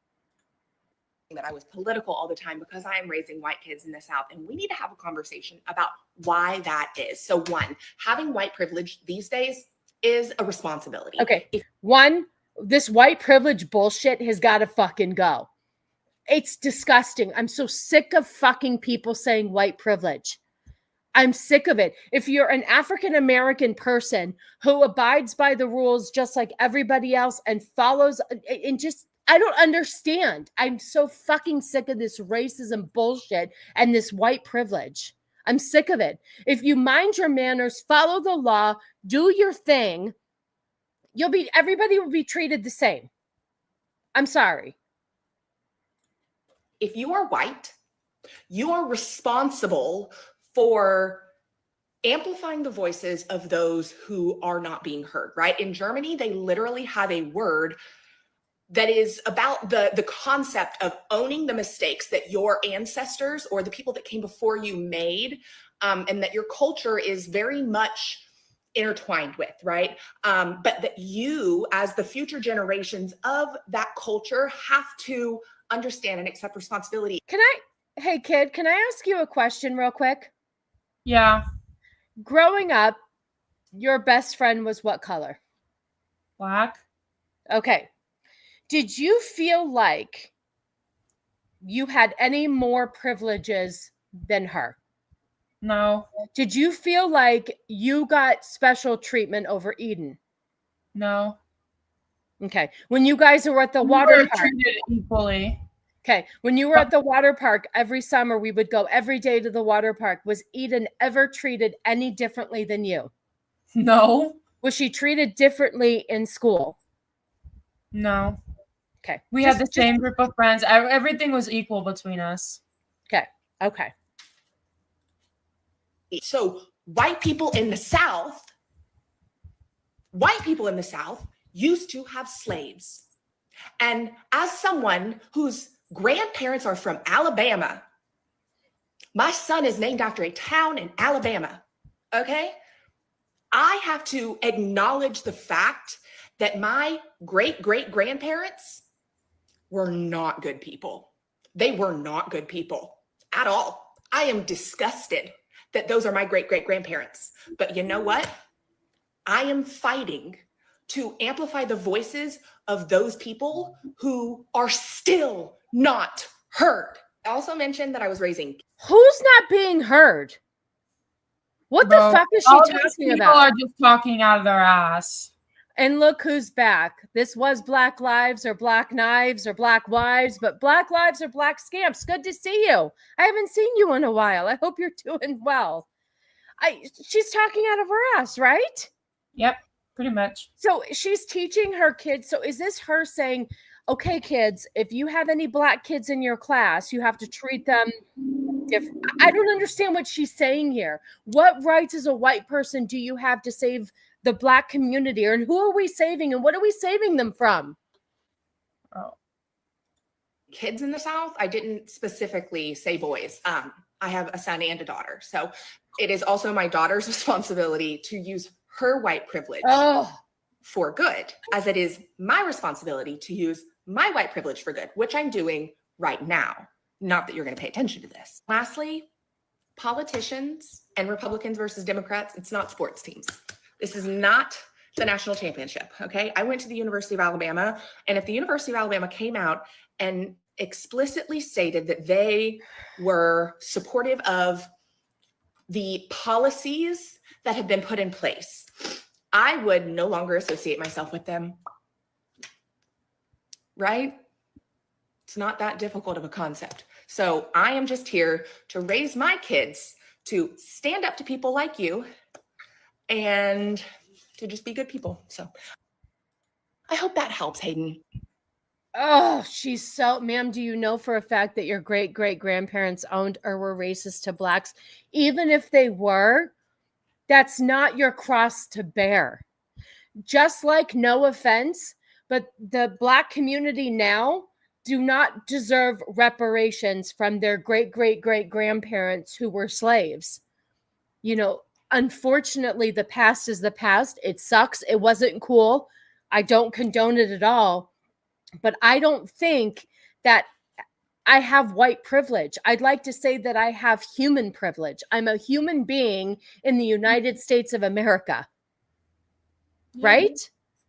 That I was political all the time because I am raising white kids in the South, and we need to have a conversation about why that is. So one, having white privilege these days is a responsibility. Okay. This white privilege bullshit has got to fucking go. It's disgusting. I'm so sick of fucking people saying white privilege. I'm sick of it. If you're an African-American person who abides by the rules just like everybody else and follows and just, I don't understand. I'm so fucking sick of this racism bullshit and this white privilege. I'm sick of it. If you mind your manners, follow the law, do your thing, everybody will be treated the same. I'm sorry. If you are white, you are responsible for amplifying the voices of those who are not being heard, right? In Germany, they literally have a word that is about the concept of owning the mistakes that your ancestors or the people that came before you made, and that your culture is very much intertwined with, right? But that you, as the future generations of that culture, have to understand and accept responsibility. Hey kid, can I ask you a question real quick? Yeah. Growing up, your best friend was what color? Black. Okay. Did you feel like you had any more privileges than her? No. Did you feel like you got special treatment over Eden? No. Okay. When you guys were at the water park, treated equally. Okay. When you were at the water park every summer, we would go every day to the water park. Was Eden ever treated any differently than you? No. Was she treated differently in school? No. Okay. We had the same group of friends. Everything was equal between us. Okay. Okay. So white people in the South used to have slaves. And as someone whose grandparents are from Alabama, my son is named after a town in Alabama, okay? I have to acknowledge the fact that my great-great-grandparents were not good people. They were not good people at all. I am disgusted that those are my great-great-grandparents. But you know what? I am fighting to amplify the voices of those people who are still not heard. I also mentioned that I was raising. Who's not being heard? What the fuck is she talking about? People are just talking out of their ass. And look who's back. This was Black Lives or Black Knives or Black Wives, but Black Lives or Black Scamps. Good to see you. I haven't seen you in a while. I hope you're doing well. She's talking out of her ass, right? Yep, pretty much. So she's teaching her kids. So is this her saying, okay, kids, if you have any black kids in your class, you have to treat them different. I don't understand what she's saying here. What rights as a white person do you have to save the black community? And who are we saving and what are we saving them from? Kids in the South, I didn't specifically say boys. I have a son and a daughter. So it is also my daughter's responsibility to use her white privilege for good, as it is my responsibility to use my white privilege for good, which I'm doing right now. Not that you're going to pay attention to this. Lastly, politicians and Republicans versus Democrats, it's not sports teams. This is not the national championship, okay? I went to the University of Alabama, and if the University of Alabama came out and explicitly stated that they were supportive of the policies that have been put in place, I would no longer associate myself with them, right? It's not that difficult of a concept. So I am just here to raise my kids to stand up to people like you and to just be good people. So I hope that helps, Hayden. Oh, she's so, ma'am, do you know for a fact that your great-great-grandparents owned or were racist to blacks? Even if they were, that's not your cross to bear. Just like, no offense, but the black community now do not deserve reparations from their great-great-great-grandparents who were slaves. You know, unfortunately, the past is the past. It sucks. It wasn't cool. I don't condone it at all. But I don't think that I have white privilege. I'd like to say that I have human privilege. I'm a human being in the United States of America. Right?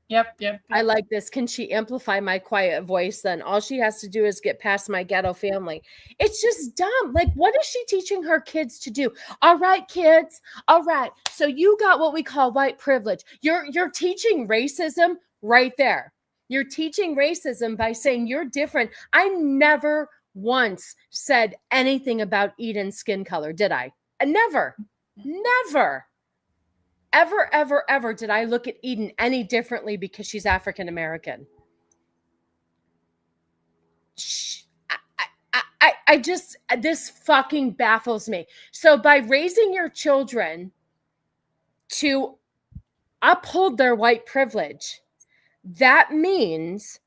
Yep. I like this. Can she amplify my quiet voice then? All she has to do is get past my ghetto family. It's just dumb. Like, what is she teaching her kids to do? All right, kids. All right. So you got what we call white privilege. You're teaching racism right there. You're teaching racism by saying you're different. I never once said anything about Eden's skin color, did I? Never. Ever did I look at Eden any differently because she's African American. I just, this fucking baffles me. So by raising your children to uphold their white privilege, that means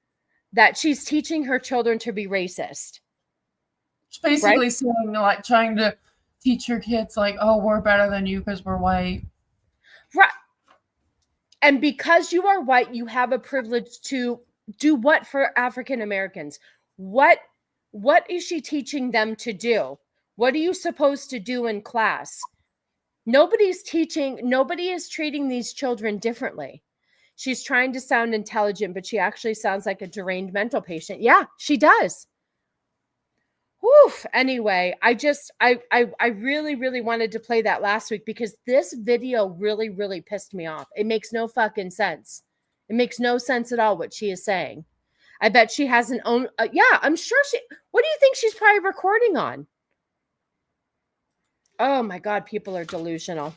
that she's teaching her children to be racist. She's basically saying, like, trying to teach your kids, like, oh, we're better than you because we're white. Right. And because you are white, you have a privilege to do what for African Americans? What is she teaching them to do? What are you supposed to do in class? Nobody is treating these children differently. She's trying to sound intelligent, but she actually sounds like a deranged mental patient. Yeah, she does. Woof. Anyway, I really, really wanted to play that last week because this video really, really pissed me off. It makes no fucking sense. It makes no sense at all what she is saying. I bet she has an own. Yeah, I'm sure she. What do you think she's probably recording on? Oh my God, people are delusional.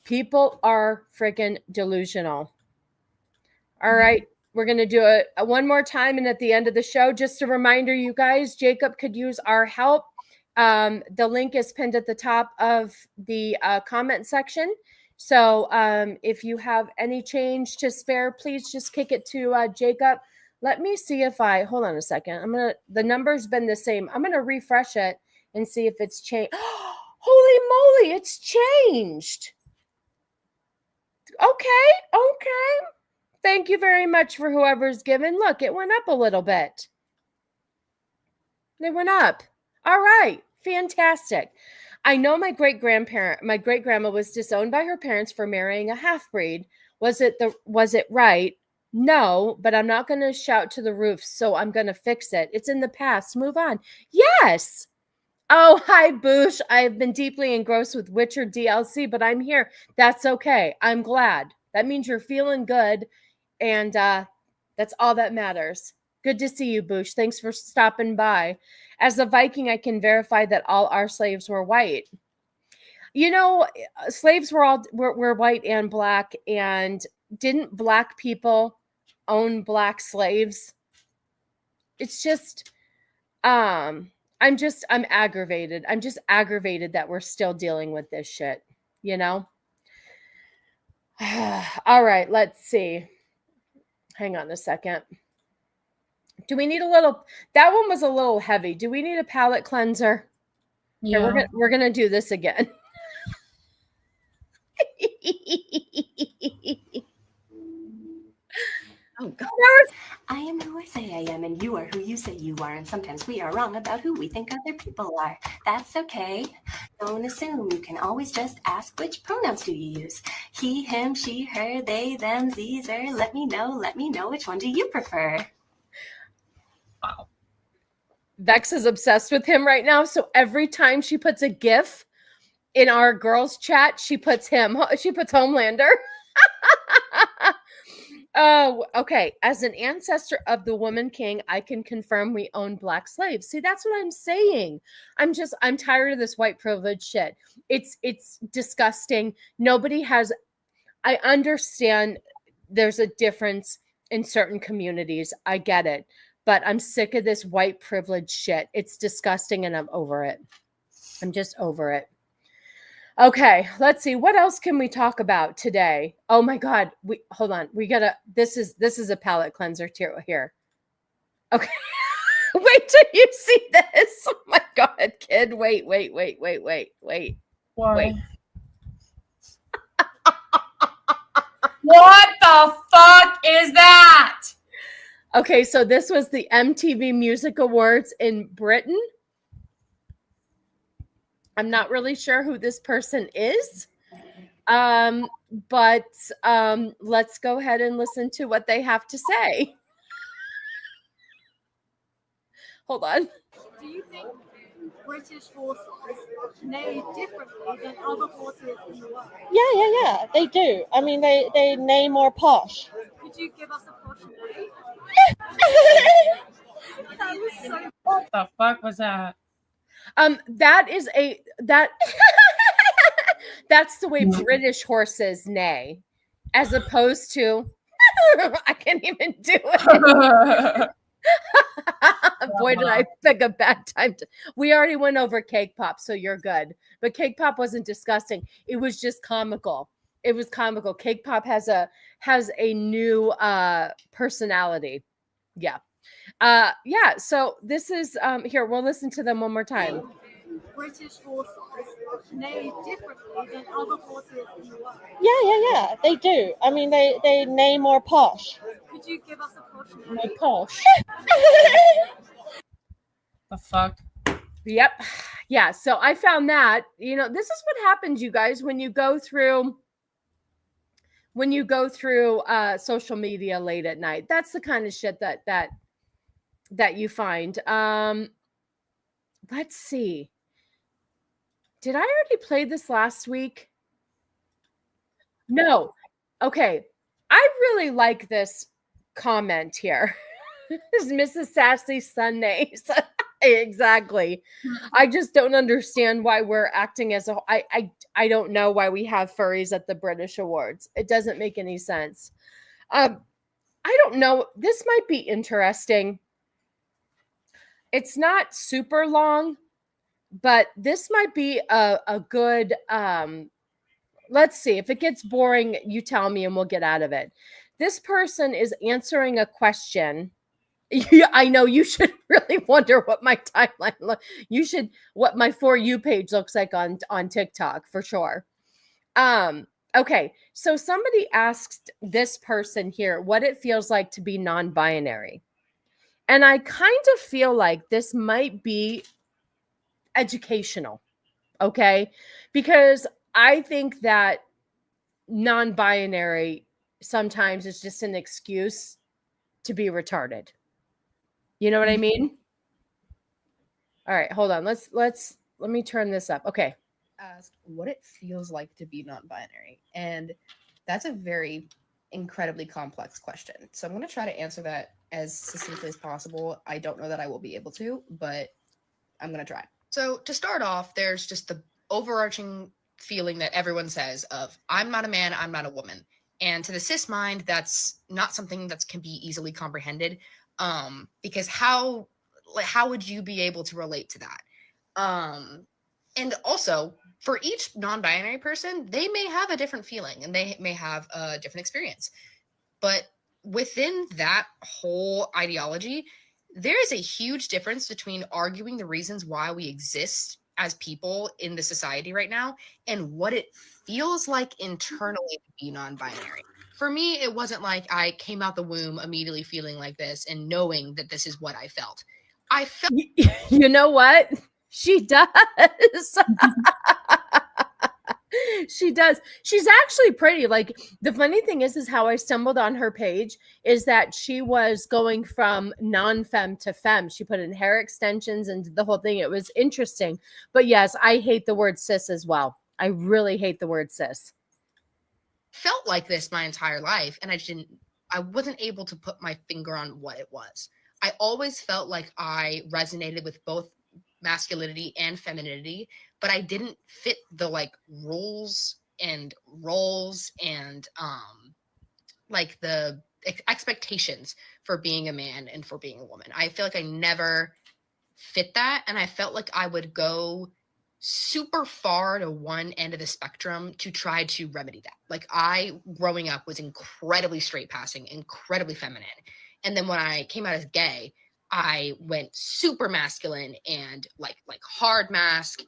People are freaking delusional. All right, we're going to do it one more time. And at the end of the show, just a reminder, you guys, Jacob could use our help. The link is pinned at the top of the comment section. So if you have any change to spare, please just kick it to Jacob. Let me see if hold on a second. The number's been the same. I'm going to refresh it and see if it's changed. Holy moly, it's changed. Okay. Thank you very much for whoever's given. Look, it went up a little bit. It went up. All right. Fantastic. I know my great-grandma was disowned by her parents for marrying a half-breed. Was it right? No, but I'm not going to shout to the roof, so I'm going to fix it. It's in the past. Move on. Yes. Oh, hi, Boosh. I've been deeply engrossed with Witcher DLC, but I'm here. That's okay. I'm glad. That means you're feeling good, and that's all that matters. Good to see you, Boosh. Thanks for stopping by. As a Viking, I can verify that all our slaves were white. You know, slaves were white and black, and didn't black people own black slaves? it's just, I'm aggravated. I'm just aggravated that we're still dealing with this shit, you know? All right, let's see. Hang on a second. Do we need a little, that one was a little heavy. Do we need a palate cleanser? Yeah. Here, we're gonna do this again. Oh, God. I am who I say I am, and you are who you say you are, and sometimes we are wrong about who we think other people are. That's okay. Don't assume. You can always just ask, which pronouns do you use? He, him, she, her, they, them, these, or let me know, which one do you prefer? Wow. Vex is obsessed with him right now, so every time she puts a GIF in our girls chat, she puts Homelander. Oh, okay. As an ancestor of the woman king, I can confirm we own black slaves. See, that's what I'm saying. I'm tired of this white privilege shit. It's disgusting. I understand there's a difference in certain communities. I get it. But I'm sick of this white privilege shit. It's disgusting and I'm over it. I'm just over it. Okay, let's see. What else can we talk about today? Oh my God. Hold on. This is a palate cleanser here. Okay. Wait till you see this. Oh my God, kid. Wait. Why? What the fuck is that? Okay, so this was the MTV Music Awards in Britain. I'm not really sure who this person is, but let's go ahead and listen to what they have to say. Hold on. Do you think British horses neigh differently than other horses in the world? Yeah, they do. I mean, they neigh more posh. Could you give us a posh neigh? What the fuck was that? That's the way British horses neigh, as opposed to I can't even do it. Boy, did I pick a bad time. We already went over Cake Pop, so you're good. But Cake Pop wasn't disgusting. It was just comical. It was comical. Cake Pop has a new personality. Yeah. Yeah, so this is here, we'll listen to them one more time. British horses neigh differently than other horses in the world. Yeah, they do. I mean, they neigh more posh. Could you give us a posh neigh? More posh. The fuck? Yep. Yeah, so I found that, this is what happens, you guys, when you go through social media late at night. That's the kind of shit that you find. Let's see. Did I already play this last week? No. Okay. I really like this comment here. This is Mrs. Sassy Sundays. Exactly. I just don't understand why we're acting as I don't know why we have furries at the British Awards. It doesn't make any sense. I don't know. This might be interesting. It's not super long, but this might be a good, let's see. If it gets boring, you tell me and we'll get out of it. This person is answering a question. I know you should really wonder what my timeline what my For You page looks like on TikTok for sure. Okay, so somebody asked this person here what it feels like to be non-binary. And I kind of feel like this might be educational, okay? Because I think that non-binary sometimes is just an excuse to be retarded. You know what I mean? All right, hold on. Let me turn this up. Okay. Asked what it feels like to be non-binary, and that's a very incredibly complex question. So I'm going to try to answer that as succinctly as possible. I don't know that I will be able to, but I'm going to try. So to start off, there's just the overarching feeling that everyone says of, I'm not a man, I'm not a woman. And to the cis mind, that's not something that can be easily comprehended. Because how would you be able to relate to that? And also, for each non-binary person, they may have a different feeling and they may have a different experience. But within that whole ideology, there is a huge difference between arguing the reasons why we exist as people in the society right now and what it feels like internally to be non-binary. For me, it wasn't like I came out the womb immediately feeling like this and knowing that this is what I felt. I felt... You know what? She does. She does. She's actually pretty. Like, the funny thing is how I stumbled on her page is that she was going from non-femme to femme. She put in hair extensions and the whole thing. It was interesting. But yes, I hate the word cis as well. I really hate the word cis. Felt like this my entire life, and I wasn't able to put my finger on what it was. I always felt like I resonated with both masculinity and femininity, but I didn't fit the like rules and roles and like the expectations for being a man and for being a woman. I feel like I never fit that, and I felt like I would go super far to one end of the spectrum to try to remedy that. Like, I, growing up, was incredibly straight passing, incredibly feminine. And then when I came out as gay, I went super masculine and like hard mask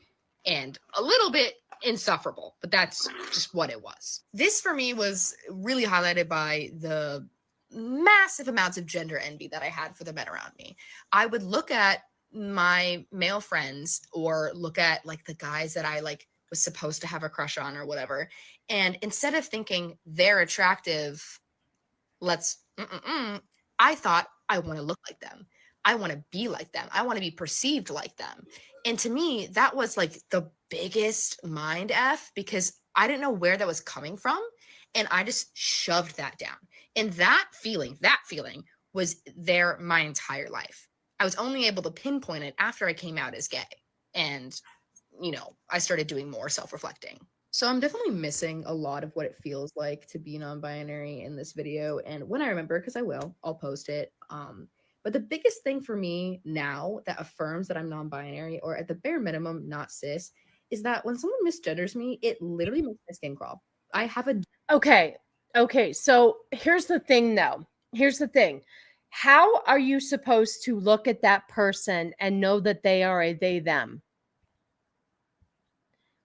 and a little bit insufferable, but that's just what it was. This for me was really highlighted by the massive amounts of gender envy that I had for the men around me. I would look at my male friends or look at like the guys that I like was supposed to have a crush on or whatever. And instead of thinking they're attractive, I thought I want to look like them. I want to be like them. I want to be perceived like them. And to me, that was like the biggest mind F because I didn't know where that was coming from. And I just shoved that down. And that feeling was there my entire life. I was only able to pinpoint it after I came out as gay. And, you know, I started doing more self-reflecting. So I'm definitely missing a lot of what it feels like to be non-binary in this video. And when I remember, because I'll post it. But the biggest thing for me now that affirms that I'm non-binary or at the bare minimum, not cis, is that when someone misgenders me, it literally makes my skin crawl. I have a... Okay. So here's the thing though. Here's the thing. How are you supposed to look at that person and know that they are a they, them?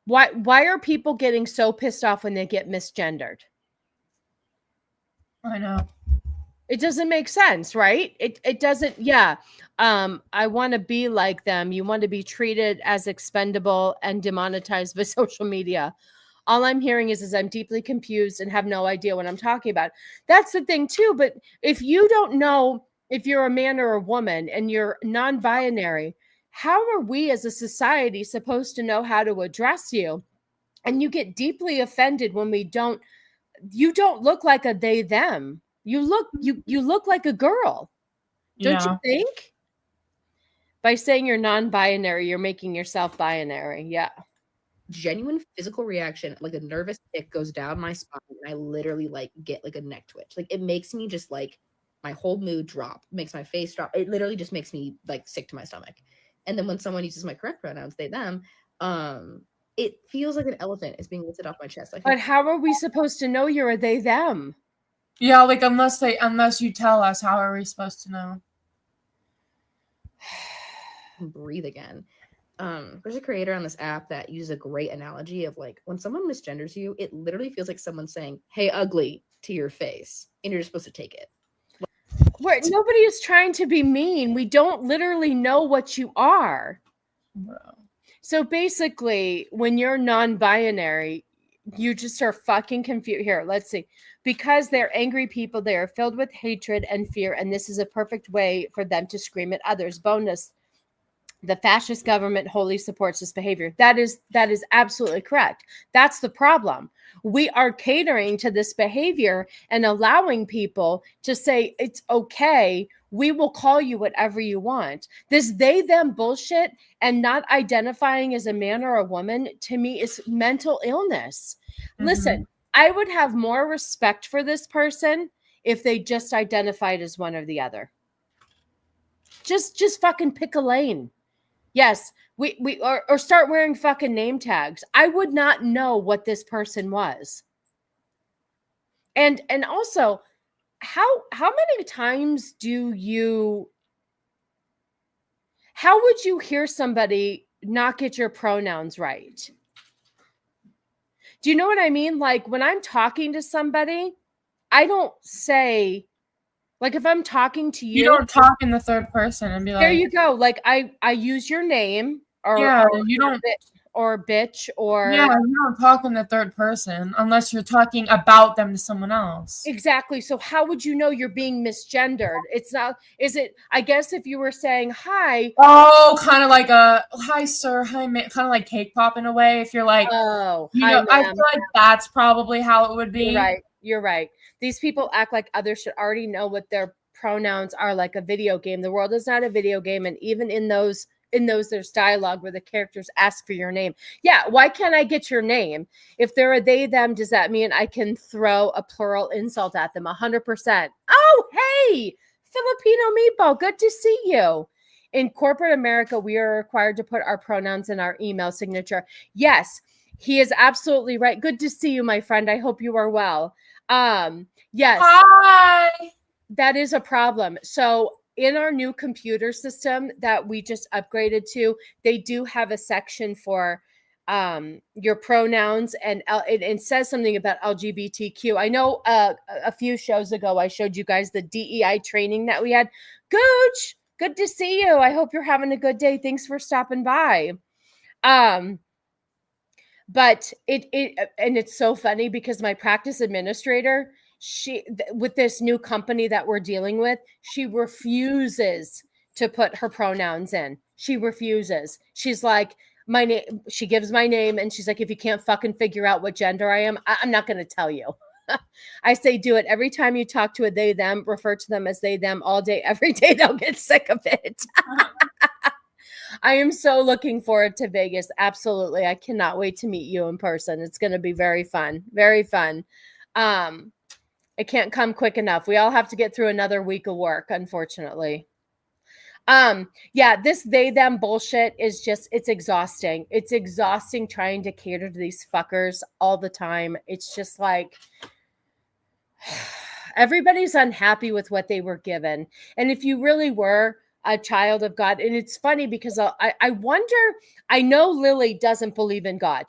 Why are people getting so pissed off when they get misgendered? I know. It doesn't make sense, right? It doesn't. Yeah. I want to be like them. You want to be treated as expendable and demonetized by social media. All I'm hearing is I'm deeply confused and have no idea what I'm talking about. That's the thing too. But if you don't know if you're a man or a woman and you're non-binary, how are we as a society supposed to know how to address you? And you get deeply offended when you don't look like a they, them. You look like a girl. Don't you think? By saying you're non-binary, you're making yourself binary. Yeah. Genuine physical reaction, like a nervous tick goes down my spine and I literally like get like a neck twitch. Like it makes me just like my whole mood drop, makes my face drop. It literally just makes me like sick to my stomach. And then when someone uses my correct pronouns, they, them, it feels like an elephant is being lifted off my chest. But how are we supposed to know you're a they, them? Yeah, like unless you tell us, how are we supposed to know? Breathe again. There's a creator on this app that uses a great analogy of like when someone misgenders you, it literally feels like someone saying, "Hey, ugly," to your face, and you're just supposed to take it. Where nobody is trying to be mean. We don't literally know what you are. Bro. So basically, when you're non-binary, you just are fucking confused. Here, let's see. Because they're angry people, they are filled with hatred and fear, and this is a perfect way for them to scream at others. Bonus, the fascist government wholly supports this behavior. That is absolutely correct. That's the problem. We are catering to this behavior and allowing people to say, it's okay, we will call you whatever you want. This they, them bullshit and not identifying as a man or a woman, to me, is mental illness. Mm-hmm. Listen, I would have more respect for this person if they just identified as one or the other. Just fucking pick a lane. Yes, or start wearing fucking name tags. I would not know what this person was. And also, how many times how would you hear somebody not get your pronouns right? Do you know what I mean? Like when I'm talking to somebody, I don't say, like if I'm talking to you, You don't talk in the third person and be like, there you go. Like I use your name or you don't bitch or you don't talk in the third person unless you're talking about them to someone else. Exactly. So how would you know you're being misgendered? It's not, is it, I guess if you were saying hi. Oh, kind of like a hi sir, hi ma'am, kind of like cake pop in a way. If you're like, oh, you hi, know, I ma'am. feel like that's probably how it would be. You're right. You're right. These people act like others should already know what their pronouns are, like a video game. The world is not a video game. And even in those there's dialogue where the characters ask for your name. Yeah, why can't I get your name? If they're a they, them, does that mean I can throw a plural insult at them? 100%. Oh, hey, Filipino meatball, good to see you. In corporate America, we are required to put our pronouns in our email signature. Yes, he is absolutely right. Good to see you, my friend. I hope you are well. Yes. Hi. That is a problem. So in our new computer system that we just upgraded to, they do have a section for your pronouns, and it says something about LGBTQ. I know a few shows ago I showed you guys the DEI training that we had. Gooch, good to see you. I hope you're having a good day. Thanks for stopping by. But it's so funny because my practice administrator, with this new company that we're dealing with, she refuses to put her pronouns in. She refuses. She's like, my name, she gives my name and she's like, if you can't fucking figure out what gender I am, I'm not going to tell you. I say, do it every time you talk to a they, them, refer to them as they, them all day, every day. They'll get sick of it. I am so looking forward to Vegas. Absolutely. I cannot wait to meet you in person. It's going to be very fun. Very fun. It can't come quick enough. We all have to get through another week of work, unfortunately. Yeah, this they, them bullshit is just, it's exhausting. It's exhausting trying to cater to these fuckers all the time. It's just like, everybody's unhappy with what they were given. And if you really were a child of God, and it's funny because I wonder, I know Lily doesn't believe in God.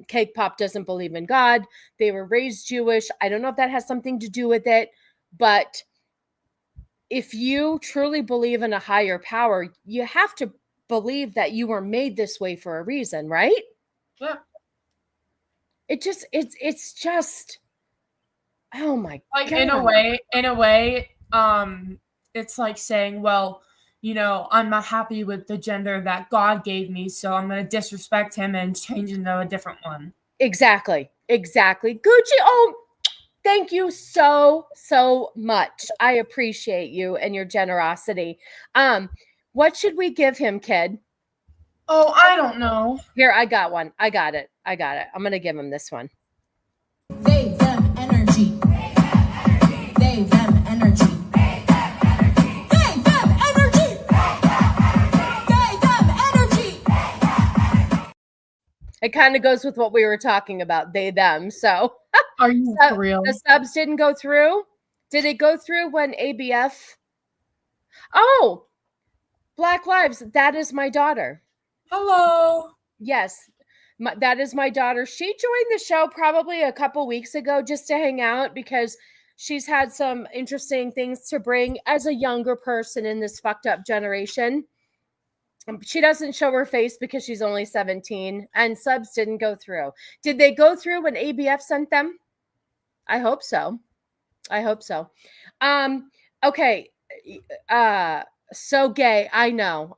Cake Pop doesn't believe in God. They were raised Jewish. I don't know if that has something to do with it, but if you truly believe in a higher power, you have to believe that you were made this way for a reason, right? Yeah. It's just, oh my God. in a way, it's like saying, well, you know, I'm not happy with the gender that God gave me, so I'm going to disrespect him and change into a different one. Exactly. Gucci, oh, thank you so much. I appreciate you and your generosity. What should we give him, kid? Oh, I don't know. Here, I got one. I got it. I'm going to give him this one. They, them, energy. They, them, energy. It kind of goes with what we were talking about, they, them. So are you for real? The subs didn't go through? Did it go through when ABF? Oh, Black Lives. That is my daughter. Hello. Yes, that is my daughter. She joined the show probably a couple weeks ago just to hang out because she's had some interesting things to bring as a younger person in this fucked up generation. She doesn't show her face because she's only 17, and subs didn't go through. Did they go through when ABF sent them? I hope so. Okay. So gay. I know.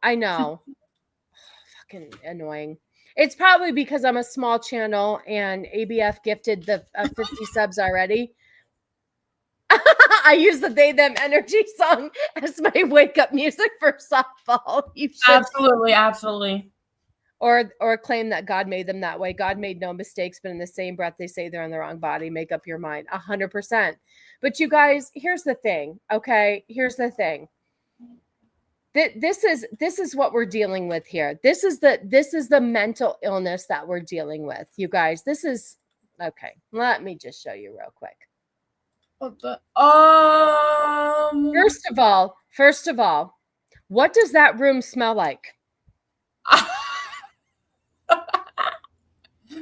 Fucking annoying. It's probably because I'm a small channel and ABF gifted the 50 subs already. I use the they, them energy song as my wake up music for softball. You should absolutely. Or claim that God made them that way. God made no mistakes, but in the same breath, they say they're in the wrong body. Make up your mind. 100%. But you guys, here's the thing. Okay. Here's the thing. This is what we're dealing with here. This is the mental illness that we're dealing with, you guys. This is okay. Let me just show you real quick. What the First of all, what does that room smell like?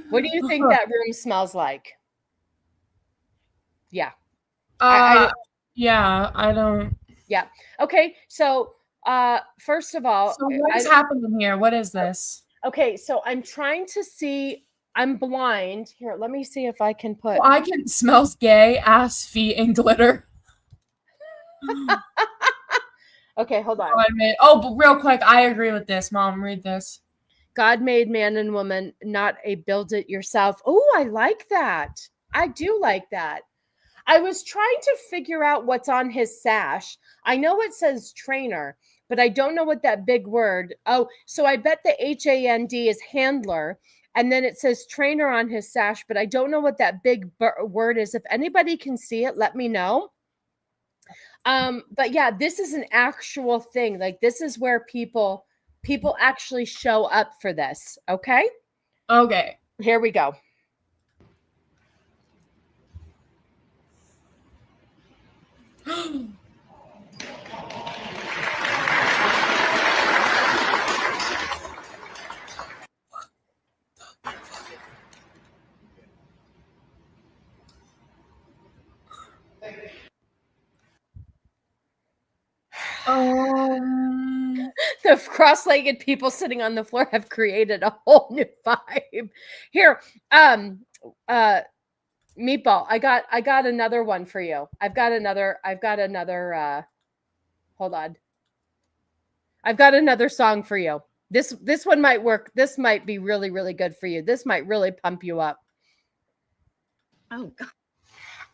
What do you think that room smells like? Yeah. Yeah, I don't. Yeah. Okay. So, first of all, So what is happening here? What is this? Okay. So I'm trying to see. I'm blind. Here, let me see if I can put. Well, I can smells gay, ass, feet, and glitter. Okay, hold on. But real quick, I agree with this. Mom, read this. God made man and woman, not a build it yourself. Oh, I like that. I do like that. I was trying to figure out what's on his sash. I know it says trainer, but I don't know what that big word. Oh, so I bet the HAND is handler. And then it says trainer on his sash, but I don't know what that big word is. If anybody can see it, let me know. But yeah, this is an actual thing. Like this is where people actually show up for this. Okay. Okay. Here we go. The cross-legged people sitting on the floor have created a whole new vibe. Here, Meatball, I got another one for you. I've got another hold on. I've got another song for you. This one might work. This might be really, really good for you. This might really pump you up. Oh, God.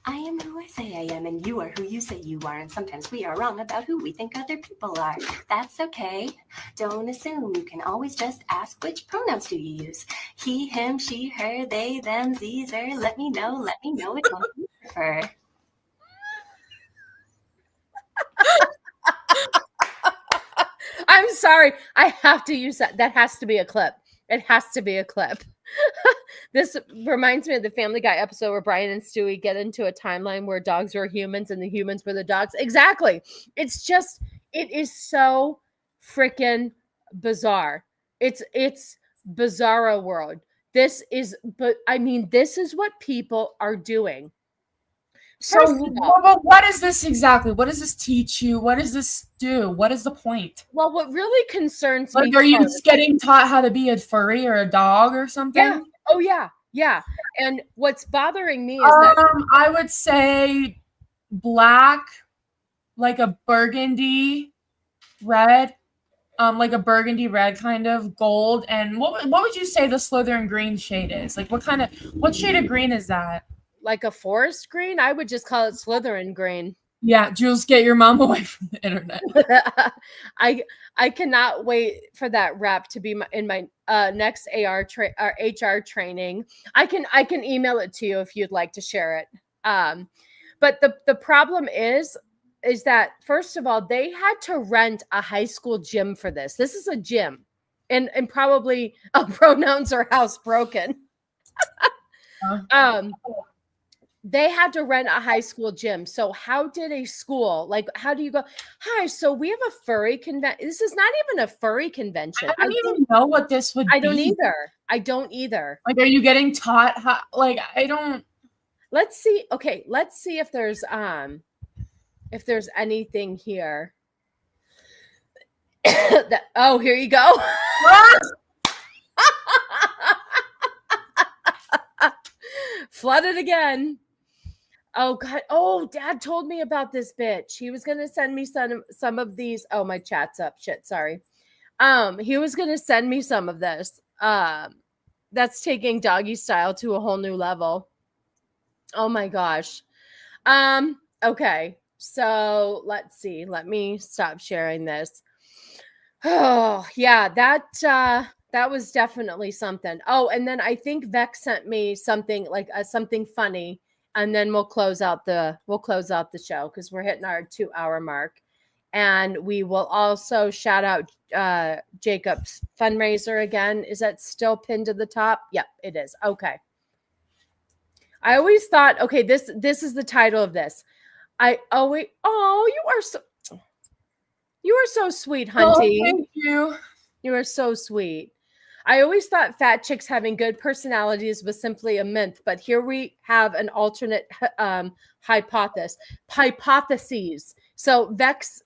I am who I say I am, and you are who you say you are, and sometimes we are wrong about who we think other people are. That's okay. Don't assume. You can always just ask, which pronouns do you use? He, him, she, her, they, them, these, her. Let me know which one you prefer. I'm sorry. I have to use that. That has to be a clip. It has to be a clip. This reminds me of the Family Guy episode where Brian and Stewie get into a timeline where dogs were humans and the humans were the dogs. Exactly. It is so freaking bizarre. It's bizarro world. This is what people are doing. So what is this exactly? What does this teach you? What does this do? What is the point? Well, what really concerns me. Are you just getting taught how to be a furry or a dog or something? Yeah. Oh yeah. Yeah. And what's bothering me is that I would say black, like a burgundy red, like a burgundy red kind of gold. And what would you say the Slytherin green shade is? Like what shade of green is that? Like a forest green? I would just call it Slytherin green. Yeah, Jules, get your mom away from the internet. I cannot wait for that rep to be in my next HR training. I can email it to you if you'd like to share it. But the problem is that first of all, they had to rent a high school gym for this. This is a gym, and probably pronouns are housebroken. They had to rent a high school gym. So how did a school, like, how do you go, hi, so we have a furry convention. This is not even a furry convention. I don't even know what this would be. I don't either. Like, are you getting taught how, like, I don't. Let's see. Okay. Let's see if there's anything here. Here you go. Flooded again. Oh God. Oh, Dad told me about this bitch. He was gonna send me some of these. Oh, my chat's up. Shit, sorry. He was gonna send me some of this. That's taking doggy style to a whole new level. Oh my gosh. Okay. So let's see. Let me stop sharing this. Oh, yeah, that was definitely something. Oh, and then I think Vex sent me something like something funny. And then we'll close out the show because we're hitting our 2-hour mark. And we will also shout out Jacob's fundraiser again. Is that still pinned to the top? Yep, it is. Okay. I always thought, okay, this is the title of this. You are so sweet, Hunty. Oh, thank you. You are so sweet. I always thought fat chicks having good personalities was simply a myth, but here we have an alternate hypotheses. So Vex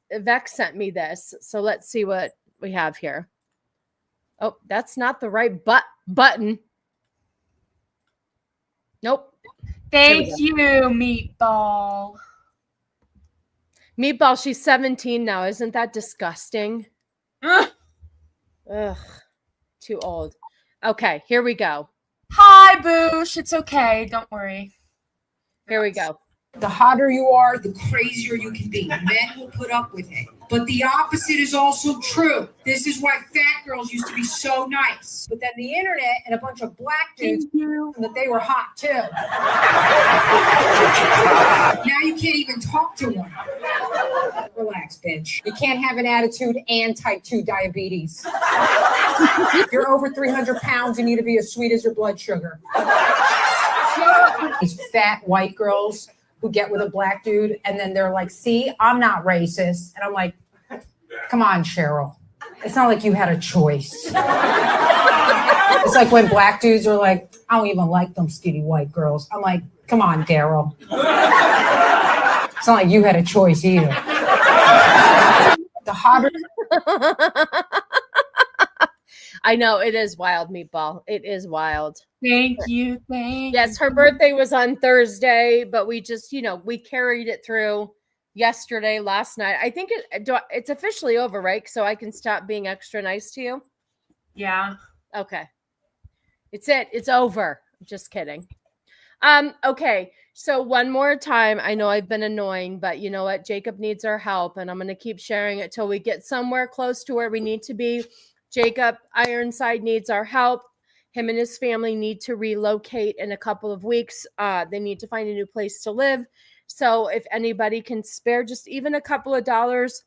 sent me this. So let's see what we have here. Oh, that's not the right button. Nope. Thank you, Meatball. Meatball, she's 17 now. Isn't that disgusting? Ugh. Too old. Okay, here we go. Hi, Boosh. It's okay. Don't worry. Here we go. The hotter you are, the crazier you can be. Men will put up with it. But the opposite is also true. This is why fat girls used to be so nice. But then the internet and a bunch of black dudes knew that they were hot too. Now you can't even talk to one. Relax, bitch. You can't have an attitude and type 2 diabetes. If you're over 300 pounds, you need to be as sweet as your blood sugar. These fat white girls who get with a black dude and then they're like, see, I'm not racist. And I'm like, come on, Cheryl. It's not like you had a choice. It's like when black dudes are like, I don't even like them skinny white girls. I'm like, come on, Daryl. It's not like you had a choice either. The hotter. I know, it is wild, Meatball. It is wild. Thank you. Thank Yes, her birthday was on Thursday, but we just, we carried it through yesterday, last night. I think it's officially over, right? So I can stop being extra nice to you? Yeah. Okay. It's over. Just kidding. Okay. So one more time, I know I've been annoying, but you know what? Jacob needs our help, and I'm going to keep sharing it till we get somewhere close to where we need to be. Jacob Ironside needs our help. Him and his family need to relocate in a couple of weeks. They need to find a new place to live. So if anybody can spare just even a couple of dollars,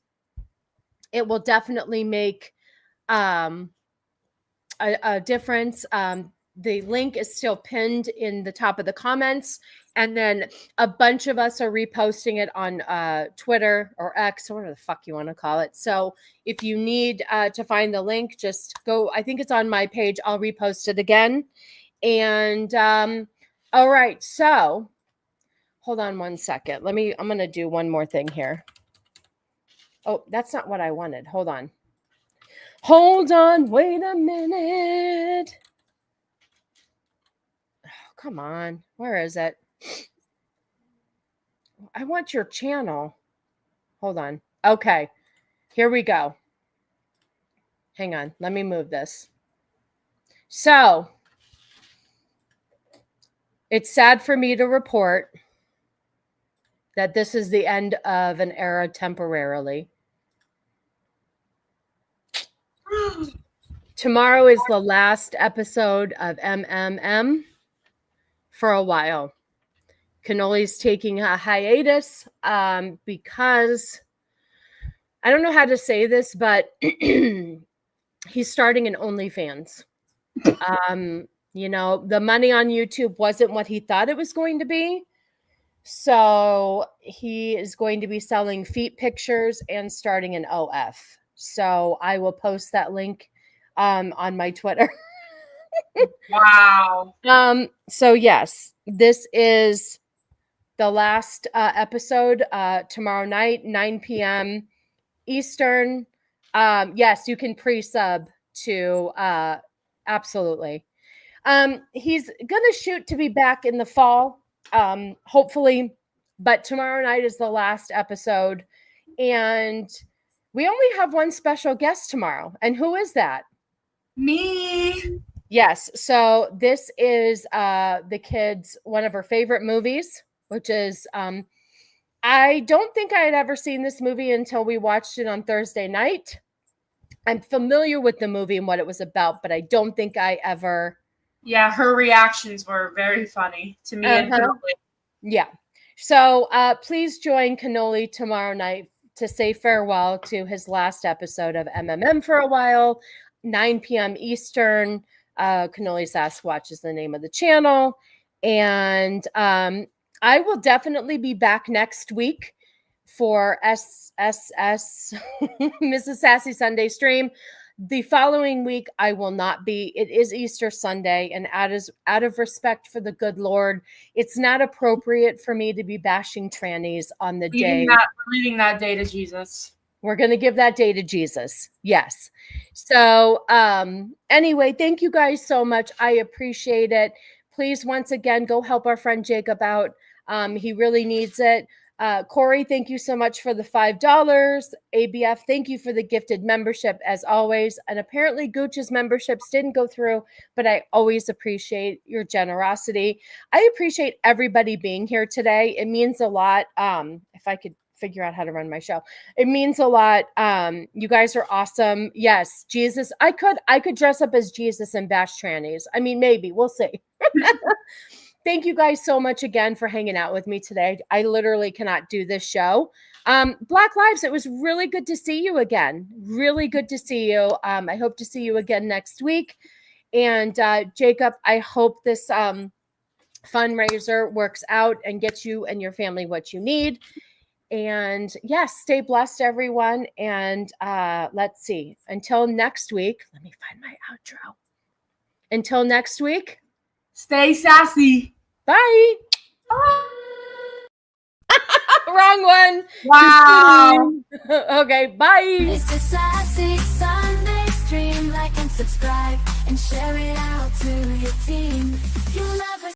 it will definitely make a difference. The link is still pinned in the top of the comments. And then a bunch of us are reposting it on Twitter or X, or whatever the fuck you want to call it. So if you need to find the link, just go. I think it's on my page. I'll repost it again. And all right. So hold on one second. I'm going to do one more thing here. Oh, that's not what I wanted. Hold on. Hold on. Wait a minute. Oh, come on. Where is it? I want your channel. Hold on. Okay. Here we go. Hang on. Let me move this. So, it's sad for me to report that this is the end of an era temporarily. Tomorrow is the last episode of MMM for a while. Cannoli's taking a hiatus because I don't know how to say this, but he's starting an OnlyFans. The money on YouTube wasn't what he thought it was going to be. So he is going to be selling feet pictures and starting an OF. So I will post that link on my Twitter. Wow. So yes, this is the last episode tomorrow night, 9 p.m. Eastern. Yes, you can pre-sub to absolutely. He's gonna shoot to be back in the fall, hopefully, but tomorrow night is the last episode, and we only have one special guest tomorrow. And who is that? Me. Yes. So this is the kids' one of her favorite movies, which is I don't think I had ever seen this movie until we watched it on Thursday night. I'm familiar with the movie and what it was about, but I don't think I ever. Yeah, her reactions were very funny to me and Cannoli. Yeah. So please join Cannoli tomorrow night to say farewell to his last episode of MMM for a while, 9 p.m. Eastern. Cannoli Sasquatch is the name of the channel. And I will definitely be back next week for SSS, Mrs. Sassy Sunday stream. The following week, I will not be. It is Easter Sunday, and out of respect for the good Lord, it's not appropriate for me to be bashing trannies on the day. Leaving that day to Jesus. We're going to give that day to Jesus. Yes. So anyway, thank you guys so much. I appreciate it. Please, once again, go help our friend Jacob out. He really needs it. Corey, thank you so much for the $5. ABF, thank you for the gifted membership as always. And apparently Gooch's memberships didn't go through, but I always appreciate your generosity. I appreciate everybody being here today. It means a lot. If I could figure out how to run my show, it means a lot. You guys are awesome. Yes, Jesus. I could dress up as Jesus and bash trannies. I mean, maybe we'll see. Thank you guys so much again for hanging out with me today. I literally cannot do this show. Black Lives, it was really good to see you again. Really good to see you. I hope to see you again next week. And Jacob, I hope this fundraiser works out and gets you and your family what you need. And yes, stay blessed, everyone. And let's see. Until next week, let me find my outro. Until next week. Stay sassy. Bye. Wrong one. Wow. Okay, bye. It's the Sassy Sunday stream. Like and subscribe and share it out to your team. You love us.